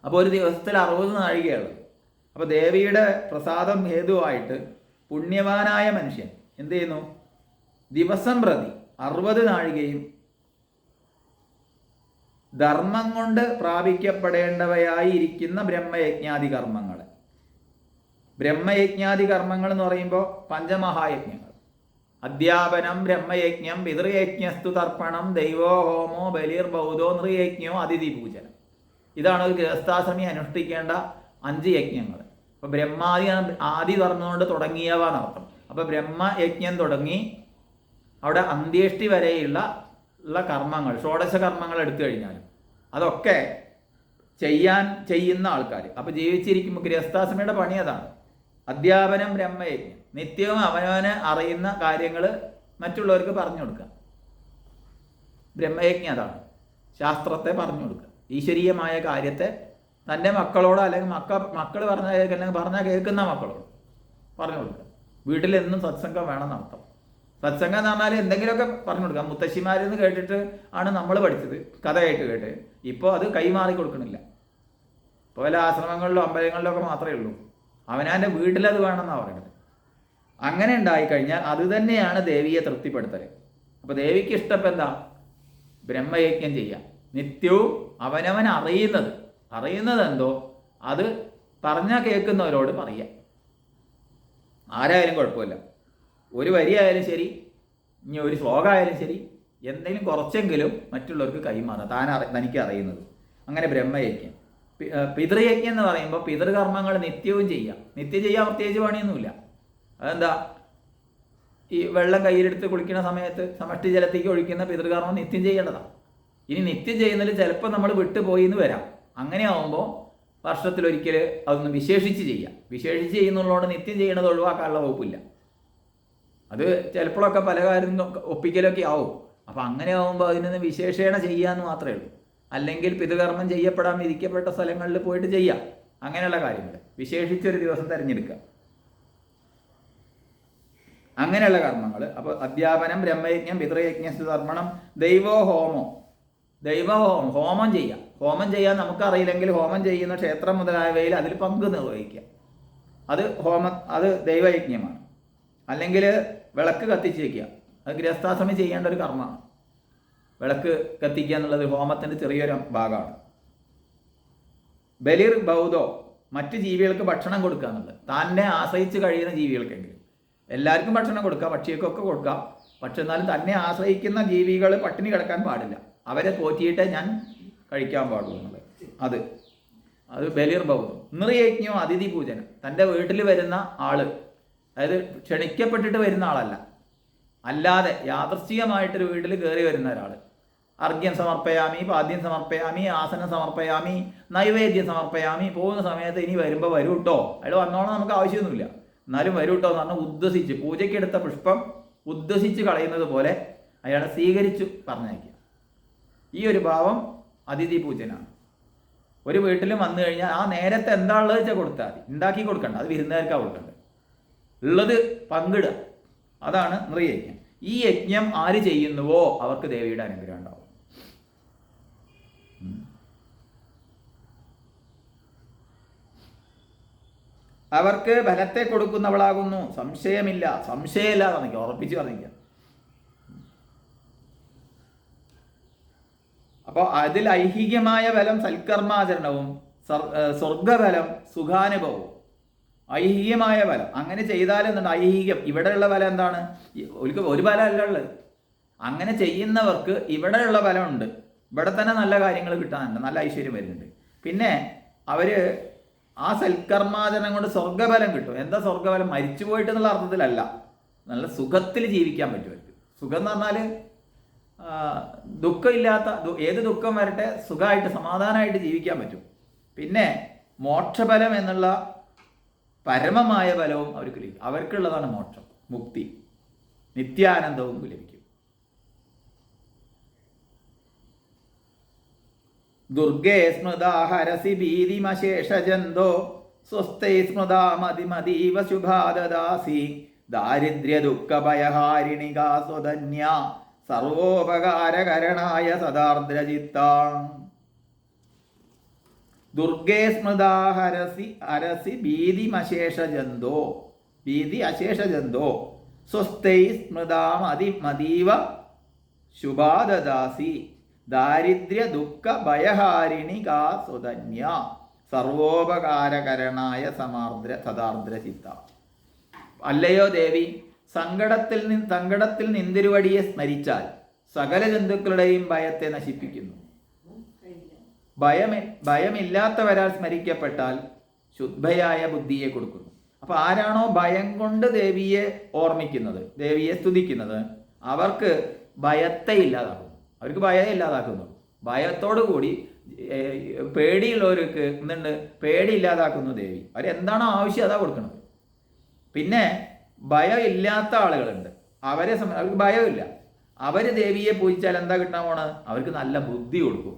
അപ്പോൾ ഒരു ദിവസത്തിൽ 60 നാഴികയുള്ളത്. അപ്പോൾ ദേവിയുടെ പ്രസാദം ഹേതുവായിട്ട് പുണ്യവാനായ മനുഷ്യൻ എന്ത് ചെയ്യുന്നു? ദിവസം പ്രതി 60 നാഴികയും ധർമ്മം കൊണ്ട് പ്രാപിക്കപ്പെടേണ്ടവയായി ഇരിക്കുന്ന ബ്രഹ്മയജ്ഞാദി കർമ്മങ്ങൾ. ബ്രഹ്മയജ്ഞാദി കർമ്മങ്ങൾ എന്ന് പറയുമ്പോൾ പഞ്ചമഹായജ്ഞങ്ങൾ: അധ്യാപനം, ബ്രഹ്മയജ്ഞം, പിതൃയജ്ഞസ്തു തർപ്പണം, ദൈവോ ഹോമോ ബലിർബൗദ്ധോ നൃയജ്ഞോ അതിഥി പൂജനം. ഇതാണ് ഒരു ഗൃഹസ്ഥാശ്രമി അനുഷ്ഠിക്കേണ്ട 5 യജ്ഞങ്ങൾ. അപ്പോൾ ആദി പറഞ്ഞുകൊണ്ട് തുടങ്ങിയവ എന്നർത്ഥം. അപ്പോൾ ബ്രഹ്മയജ്ഞം തുടങ്ങി അവിടെ അന്ത്യേഷ്ടി വരെയുള്ള കർമ്മങ്ങൾ, ഷോഡശ കർമ്മങ്ങൾ എടുത്തു കഴിഞ്ഞാലും അതൊക്കെ ചെയ്യുന്ന ആൾക്കാർ. അപ്പോൾ ജീവിച്ചിരിക്കുമ്പോൾ ഗൃഹസ്ഥാശ്രമിയുടെ പണി അതാണ്. അധ്യാപനം ബ്രഹ്മയജ്ഞം, നിത്യവും അവനവന് അറിയുന്ന കാര്യങ്ങൾ മറ്റുള്ളവർക്ക് പറഞ്ഞു കൊടുക്കുക. ബ്രഹ്മയജ്ഞം അതാണ്. ശാസ്ത്രത്തെ പറഞ്ഞു കൊടുക്കുക, ഈശ്വരീയമായ കാര്യത്തെ തൻ്റെ മക്കളോട്, അല്ലെങ്കിൽ മക്കൾ പറഞ്ഞാൽ കേൾക്കുന്ന മക്കളോട് പറഞ്ഞു കൊടുക്കുക. വീട്ടിലെന്നും സത്സംഗം വേണമെന്നർത്ഥം. സത്സംഗം എന്ന് പറഞ്ഞാൽ എന്തെങ്കിലുമൊക്കെ പറഞ്ഞു കൊടുക്കാം. മുത്തശ്ശിമാരിൽ നിന്ന് കേട്ടിട്ട് ആണ് നമ്മൾ പഠിച്ചത്, കഥയായിട്ട് കേട്ട്. ഇപ്പോൾ അത് കൈമാറി കൊടുക്കണില്ല. ഇപ്പോൾ വല്ല ആശ്രമങ്ങളിലോ അമ്പലങ്ങളിലോ ഒക്കെ മാത്രമേ ഉള്ളൂ. അവനാൻ്റെ വീട്ടിലത് വേണമെന്നാണ് പറയുന്നത്. അങ്ങനെ ഉണ്ടായിക്കഴിഞ്ഞാൽ അത് തന്നെയാണ് ദേവിയെ തൃപ്തിപ്പെടുത്തൽ. അപ്പോൾ ദേവിക്ക് ഇഷ്ടം എന്താ? ബ്രഹ്മയജ്ഞം ചെയ്യാം. നിത്യവും അവനവൻ അറിയുന്നത് എന്തോ അത് പറഞ്ഞാൽ കേൾക്കുന്നവരോട് പറയാം. ആരായാലും കുഴപ്പമില്ല. ഒരു വരിയായാലും ശരി, ഇനി ഒരു ശ്ലോകമായാലും ശരി, എന്തെങ്കിലും കുറച്ചെങ്കിലും മറ്റുള്ളവർക്ക് കൈമാറുക, തനിക്ക് അറിയുന്നത്. അങ്ങനെ ബ്രഹ്മയജ്ഞം. പിതൃയജ്ഞം എന്ന് പറയുമ്പോൾ പിതൃകർമ്മങ്ങൾ നിത്യവും ചെയ്യാം. നിത്യം ചെയ്യാൻ പ്രത്യേകിച്ച് പണിയൊന്നുമില്ല. അതെന്താ? ഈ വെള്ളം കയ്യിലെടുത്ത് കുളിക്കുന്ന സമയത്ത് സമഷ്ടി ജലത്തേക്ക് ഒഴിക്കുന്ന പിതൃകർമ്മം നിത്യം ചെയ്യേണ്ടതാണ്. ഇനി നിത്യം ചെയ്യുന്നതിൽ ചിലപ്പോൾ നമ്മൾ വിട്ടുപോയി എന്ന് വരാം. അങ്ങനെ ആകുമ്പോൾ വർഷത്തിലൊരിക്കൽ അതൊന്ന് വിശേഷിച്ച് ചെയ്യാം. വിശേഷിച്ച് ചെയ്യുന്നുള്ളതുകൊണ്ട് നിത്യം ചെയ്യണത് ഒഴിവാക്കാനുള്ള വകുപ്പില്ല. അത് ചിലപ്പോഴൊക്കെ പല കാര്യം ഒപ്പിക്കലൊക്കെ ആവും. അപ്പോൾ അങ്ങനെ ആകുമ്പോൾ അതിനൊന്ന് വിശേഷേണ ചെയ്യാമെന്ന് മാത്രമേ ഉള്ളൂ. അല്ലെങ്കിൽ പിതൃകർമ്മം ചെയ്യപ്പെടാൻ വിധിക്കപ്പെട്ട സ്ഥലങ്ങളിൽ പോയിട്ട് ചെയ്യാം. അങ്ങനെയുള്ള കാര്യങ്ങൾ വിശേഷിച്ചൊരു ദിവസം തിരഞ്ഞെടുക്കുക. അങ്ങനെയുള്ള കർമ്മങ്ങൾ. അപ്പോൾ അധ്യാപനം ബ്രഹ്മയജ്ഞം പിതൃയജ്ഞ തർപ്പണം ഹോമം ചെയ്യാം. ഹോമം ചെയ്യാൻ നമുക്കറിയില്ലെങ്കിൽ ഹോമം ചെയ്യുന്ന ക്ഷേത്രം മുതലായവയിൽ അതിൽ പങ്ക് നിർവഹിക്കുക. അത് ദൈവയജ്ഞമാണ്. അല്ലെങ്കിൽ വിളക്ക് കത്തിച്ച് വയ്ക്കുക. അത് ഗൃഹസ്ഥാശ്രമം ചെയ്യേണ്ട ഒരു കർമ്മമാണ്. വിളക്ക് കത്തിക്കുക എന്നുള്ളത് ഹോമത്തിൻ്റെ ചെറിയൊരു ഭാഗമാണ്. ബലിർ ബൗദ്ധോ, മറ്റ് ജീവികൾക്ക് ഭക്ഷണം കൊടുക്കുക എന്നുള്ളത്. തന്നെ ആശ്രയിച്ച് കഴിയുന്ന ജീവികൾക്കെങ്കിലും. എല്ലാവർക്കും ഭക്ഷണം കൊടുക്കുക, പക്ഷികൾക്കൊക്കെ കൊടുക്കാം. പക്ഷെ എന്നാലും തന്നെ ആശ്രയിക്കുന്ന ജീവികൾ പട്ടിണി കിടക്കാൻ പാടില്ല. അവരെ പോറ്റിയിട്ടേ ഞാൻ കഴിക്കാൻ പാടുള്ളൂ എന്നുള്ളത്. അത് ബലിർ ബൗദ്ധം. നൃയജ്ഞോ അതിഥി പൂജനം. തൻ്റെ വീട്ടിൽ വരുന്ന ആള്, അതായത് ക്ഷണിക്കപ്പെട്ടിട്ട് വരുന്ന ആളല്ല, അല്ലാതെ യാദൃശ്ചികമായിട്ടൊരു വീട്ടിൽ കയറി വരുന്ന ഒരാൾ. അർഘ്യം സമർപ്പയാമി, പാദ്യം സമർപ്പയാമി, ആസനം സമർപ്പയാമി, നൈവേദ്യം സമർപ്പയാമി. പോകുന്ന സമയത്ത് ഇനി വരുമ്പോൾ വരൂ കേട്ടോ, അയാൾ വന്നോളം നമുക്ക് ആവശ്യമൊന്നുമില്ല, എന്നാലും വരൂ കേട്ടോ എന്ന് പറഞ്ഞാൽ ഉദ്ദേശിച്ച്, പൂജയ്ക്കെടുത്ത പുഷ്പം ഉദ്ദേശിച്ച് കളയുന്നത് പോലെ അയാളെ സ്വീകരിച്ചു പറഞ്ഞയക്കുക. ഈ ഒരു ഭാവം അതിഥി പൂജനാണ്. ഒരു വീട്ടിൽ വന്നു കഴിഞ്ഞാൽ ആ നേരത്തെ എന്താണുള്ളത് വെച്ചാൽ കൊടുത്താൽ മതി. ഉണ്ടാക്കി കൊടുക്കണ്ട, അത് വിരുന്നുകാർക്കാണ് കൊടുക്കേണ്ടത്. ഉള്ളത് പങ്കിടുക, അതാണ് നൃയജ്ഞം. ഈ യജ്ഞം ആര് ചെയ്യുന്നുവോ അവർക്ക് ദേവിയുടെ അനുഗ്രഹം ഉണ്ടാവും. അവർക്ക് ഫലത്തെ കൊടുക്കുന്നവളാകുന്നു, സംശയമില്ല പറഞ്ഞിക്കുക, ഉറപ്പിച്ച് പറഞ്ഞിക്കുക. അപ്പോൾ അതിൽ ഐഹികമായ ബലം സൽക്കർമാചരണവും സ്വർഗബലം സുഖാനുഭവവും. ഐഹികമായ ബലം അങ്ങനെ ചെയ്താലെന്നുണ്ട്. ഐഹികം ഇവിടെയുള്ള ബലം എന്താണ്? ഒരു ബലമല്ല ഉള്ളത്. അങ്ങനെ ചെയ്യുന്നവർക്ക് ഇവിടെയുള്ള ബലമുണ്ട്. ഇവിടെ തന്നെ നല്ല കാര്യങ്ങൾ കിട്ടാനുണ്ട്, നല്ല ഐശ്വര്യം വരുന്നുണ്ട്. പിന്നെ അവർ ആ സൽക്കർമാചരണം കൊണ്ട് സ്വർഗബലം കിട്ടും. എന്താ സ്വർഗബലം? മരിച്ചു പോയിട്ട് എന്നുള്ള അർത്ഥത്തിലല്ല, നല്ല സുഖത്തിൽ ജീവിക്കാൻ പറ്റും അവർക്ക്. സുഖം എന്ന് പറഞ്ഞാൽ ദുഃഖമില്ലാത്ത, ഏത് ദുഃഖം വരട്ടെ സുഖമായിട്ട് സമാധാനമായിട്ട് ജീവിക്കാൻ പറ്റും. പിന്നെ മോക്ഷഫലം എന്നുള്ള പരമമായ ഫലവും അവർക്ക് ലഭിക്കും. അവർക്കുള്ളതാണ് മോക്ഷം, മുക്തി, നിത്യാനന്ദവും ലഭിക്കും. ദുർഗേ സ്മൃതാ ഹരസി ഭീതിമശേഷജന്തോ സ്വസ്ഥൈ സ്മൃതാ മതിമതീവ ശുഭാദദാസി ദാരിദ്ര്യ ദുഃഖഭയഹാരിണികാ സ്വധന്യ സർവോപകാരകരണായ സദാർദ്രചിത്താ. ദുർഗേ സ്മൃതാ ഹരസി ഭീതിമശേഷജന്തോ സ്വസ്ഥൈ സ്മൃതാ മതീവ ശുഭാദദാസി ദാരിദ്ര്യ ദുഃഖ ഭയഹാരിണികാ സ്വധന്യ സർവോപകാരകരണായ സദാർദ്രചിത്ത. അല്ലയോ ദേവി, സങ്കടത്തിൽ നിന്തിരുവടിയെ സ്മരിച്ചാൽ സകല ജന്തുക്കളുടെയും ഭയത്തെ നശിപ്പിക്കുന്നു. ഭയമില്ലാത്തവരാൽ സ്മരിക്കപ്പെട്ടാൽ ശുദ്ധയായ ബുദ്ധിയെ കൊടുക്കുന്നു. അപ്പോൾ ആരാണോ ഭയം കൊണ്ട് ദേവിയെ ഓർമ്മിക്കുന്നത്, ദേവിയെ സ്തുതിക്കുന്നത്, അവർക്ക് ഭയത്തെ ഇല്ലാതാക്കുന്നു. അവർക്ക് ഭയം ഇല്ലാതാക്കുന്നു. ഭയത്തോടു കൂടി പേടിയുള്ളവർക്ക് എന്തുണ്ട്, പേടി ഇല്ലാതാക്കുന്നു ദേവി. അവരെന്താണോ ആവശ്യം അതാ കൊടുക്കുന്നത്. പിന്നെ ഭയം ഇല്ലാത്ത ആളുകളുണ്ട്, അവർക്ക് ഭയമില്ല. അവർ ദേവിയെ പൂജിച്ചാൽ എന്താ കിട്ടാൻ പോണത്? അവർക്ക് നല്ല ബുദ്ധി കൊടുക്കും.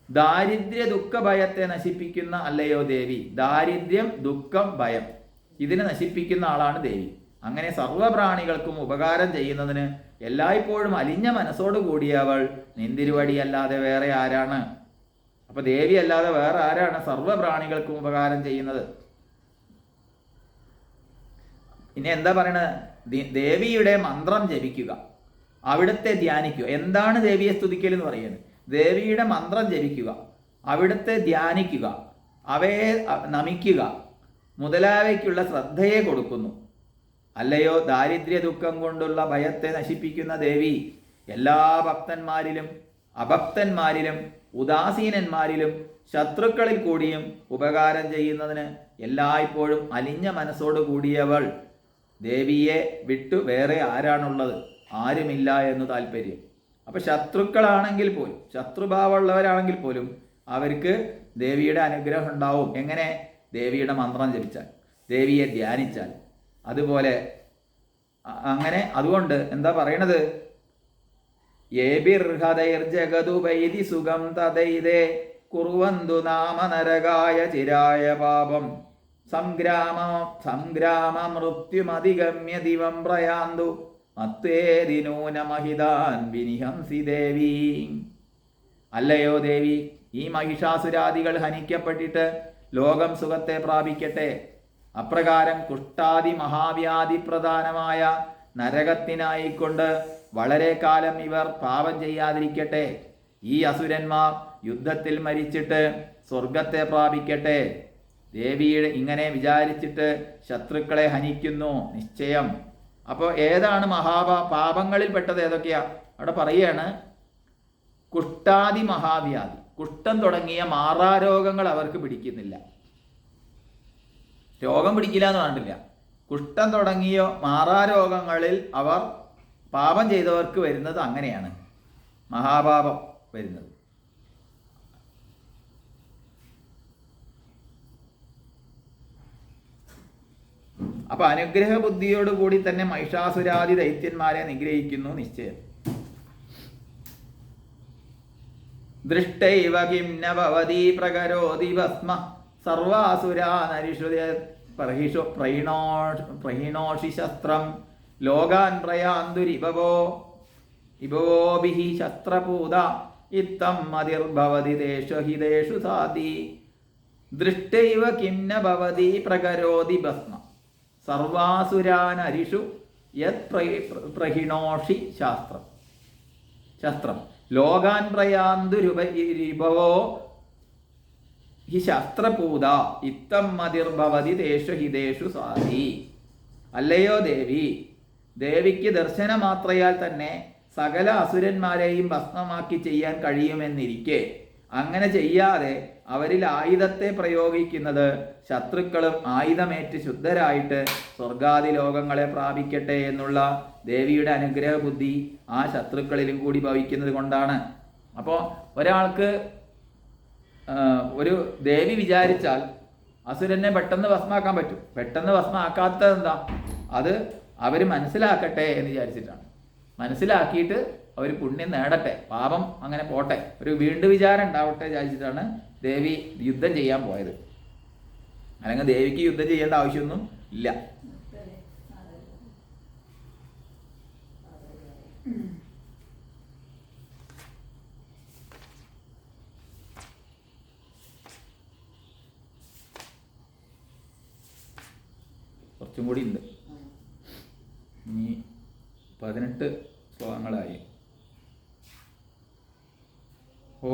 ദാരിദ്ര്യ ദുഃഖ ഭയത്തെ നശിപ്പിക്കുന്ന അല്ലയോ ദേവി. ദാരിദ്ര്യം, ദുഃഖം, ഭയം ഇതിനെ നശിപ്പിക്കുന്ന ആളാണ് ദേവി. അങ്ങനെ സർവ്വപ്രാണികൾക്കും ഉപകാരം ചെയ്യുന്നതിന് എല്ലായ്പ്പോഴും അലിഞ്ഞ മനസ്സോട് കൂടിയവൾ നിന്തിരുവടിയല്ലാതെ വേറെ ആരാണ്? അപ്പൊ ദേവി അല്ലാതെ വേറെ ആരാണ് സർവ്വപ്രാണികൾക്കും ഉപകാരം ചെയ്യുന്നത്? ഇനി എന്താ പറയണത്? ദേവിയുടെ മന്ത്രം ജപിക്കുക, അവിടുത്തെ ധ്യാനിക്കുക. എന്താണ് ദേവിയെ സ്തുതിക്കൽ എന്ന് പറയുന്നത്? ദേവിയുടെ മന്ത്രം ജപിക്കുക, അവിടുത്തെ ധ്യാനിക്കുക, അവയെ നമിക്കുക മുതലായവയ്ക്കുള്ള ശ്രദ്ധയെ കൊടുക്കുന്നു. അല്ലയോ ദാരിദ്ര്യ ദുഃഖം കൊണ്ടുള്ള ഭയത്തെ നശിപ്പിക്കുന്ന ദേവി, എല്ലാ ഭക്തന്മാരിലും അഭക്തന്മാരിലും ഉദാസീനന്മാരിലും ശത്രുക്കളിൽ കൂടിയും ഉപകാരം ചെയ്യുന്നതിന് എല്ലായ്പ്പോഴും അലിഞ്ഞ മനസ്സോട് കൂടിയവൾ ദേവിയെ വിട്ടു വേറെ ആരാണുള്ളത്? ആരുമില്ല എന്ന് താല്പര്യം. അപ്പൊ ശത്രുക്കളാണെങ്കിൽ പോലും, ശത്രുഭാവമുള്ളവരാണെങ്കിൽ പോലും അവർക്ക് ദേവിയുടെ അനുഗ്രഹം ഉണ്ടാവും. എങ്ങനെ? ദേവിയുടെ മന്ത്രം ജപിച്ചാൽ, ദേവിയെ ധ്യാനിച്ചാൽ. അതുപോലെ അങ്ങനെ അതുകൊണ്ട് എന്താ പറയണത്? ഏബിർഹതൈർജഗതുപൈതി സുഖം തദൈതേ കുർവന്തു നാമ നരകായ ചിരായ പാപം സംഗ്രാമ മൃത്യുമധിഗമ്യ ദിവം പ്രയാന്തു മത്തേതിനൂനമഹിതാൻ വിനിഹംസി ദേവി. അല്ലയോ ദേവി, ഈ മഹിഷാസുരാദികൾ ഹനിക്കപ്പെട്ടിട്ട് ലോകം സുഖത്തെ പ്രാപിക്കട്ടെ. അപ്രകാരം കുഷ്ഠാദി മഹാവ്യാധി പ്രധാനമായ നരകത്തിനായിക്കൊണ്ട് വളരെ കാലം ഇവർ പാപം ചെയ്യാതിരിക്കട്ടെ. ഈ അസുരന്മാർ യുദ്ധത്തിൽ മരിച്ചിട്ട് സ്വർഗത്തെ പ്രാപിക്കട്ടെ. ദേവിയുടെ ഇങ്ങനെ വിചാരിച്ചിട്ട് ശത്രുക്കളെ ഹനിക്കുന്നു നിശ്ചയം. അപ്പോൾ ഏതാണ് പാപങ്ങളിൽപ്പെട്ടത് ഏതൊക്കെയാ? അവിടെ പറയുകയാണ്, കുഷ്ഠാദി മഹാവ്യാധി. കുഷ്ഠം തുടങ്ങിയ മാറാരോഗങ്ങൾ അവർക്ക് പിടിക്കുന്നില്ല. രോഗം പിടിക്കില്ല എന്ന് പറഞ്ഞിട്ടില്ല. കുഷ്ഠം തുടങ്ങിയ മാറാരോഗങ്ങളിൽ അവർ പാപം ചെയ്തവർക്ക് വരുന്നത് അങ്ങനെയാണ്, മഹാപാപം വരുന്നത്. അപ്പൊ അനുഗ്രഹ ബുദ്ധിയോടുകൂടി തന്നെ മഹിഷാസുരാദി ദൈത്യന്മാരെ നിഗ്രഹിക്കുന്നു നിശ്ചയം. ദൃഷ്ടൈവ കിം ന ഭവതി പ്രകരോതി ഭസ്മ സർവാസുരാനരിഷുത പ്രഹിണോഷി ശസ്ത്രം ലോകാൻ പ്രയാന്തുരിഭവോഭിഃ ശസ്ത്രപൂത ഇത്തം മതിർഭവതി ദേശു സാധി. ദൃഷ്ടൈവ കിം ന ഭവതി പ്രകരോതി ഭസ്മ സർവാസുരാനരിഷു യത് പ്രഹിണോഷി ശസ്ത്രം ലോകാൻ പ്രയാന്തുരിഭവോ ഹി ശസ്ത്രപൂത ഇത്തം മതിർഭവതി ദേശു സാധി. അല്ലയോ ദേവി, ദേവിക്ക് ദർശനമാത്രയാൽ തന്നെ സകല അസുരന്മാരെയും ഭസ്മമാക്കി ചെയ്യാൻ കഴിയുമെന്നിരിക്കെ അങ്ങനെ ചെയ്യാതെ അവരിൽ ആയുധത്തെ പ്രയോഗിക്കുന്നത് ശത്രുക്കളും ആയുധമേറ്റ് ശുദ്ധരായിട്ട് സ്വർഗാദി ലോകങ്ങളെ പ്രാപിക്കട്ടെ എന്നുള്ള ദേവിയുടെ അനുഗ്രഹ ബുദ്ധി ആ ശത്രുക്കളിലും കൂടി ഭവിക്കുന്നത് കൊണ്ടാണ്. അപ്പോൾ ഒരാൾക്ക് ഒരു ദേവി വിചാരിച്ചാൽ അസുരനെ പെട്ടെന്ന് ഭസ്മാക്കാൻ പറ്റും. പെട്ടെന്ന് ഭസ്മാക്കാത്തത് എന്താ? അത് അവർ മനസ്സിലാക്കട്ടെ എന്ന് വിചാരിച്ചിട്ടാണ്. മനസ്സിലാക്കിയിട്ട് അവർ പുണ്യം നേടട്ടെ, പാപം അങ്ങനെ പോട്ടെ, ഒരു വീണ്ടും വിചാരം ഉണ്ടാവട്ടെ വിചാരിച്ചിട്ടാണ് ദേവി യുദ്ധം ചെയ്യാൻ പോയത്. അല്ലെങ്കിൽ ദേവിക്ക് യുദ്ധം ചെയ്യേണ്ട ആവശ്യമൊന്നും ഇല്ല. കുറച്ചും കൂടി ഉണ്ട്. ഇനി 18 ശ്ലോകങ്ങളായി.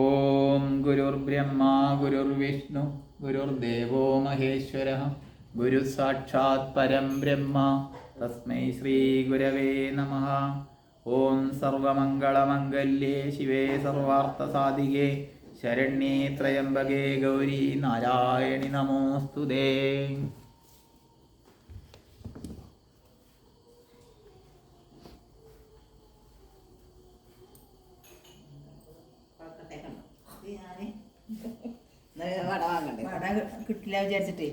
ഓം ഗുരുർബ്രഹ്മ ഗുരുർവിഷ്ണു ഗുരുർദേവോ മഹേശ്വരഃ ഗുരു സാക്ഷാത് പരം ബ്രഹ്മ തസ്മൈ ശ്രീ ഗുരവേ നമഃ. ഓം സർവമംഗളമംഗല്യേ ശിവേ സർവാർത്ഥസാധികേ ശരണ്യേ ത്രയംബകേ ഗൗരി നാരായണി നമോസ്തുതേ. കിട്ടില്ല വിചാരിച്ചിട്ടേ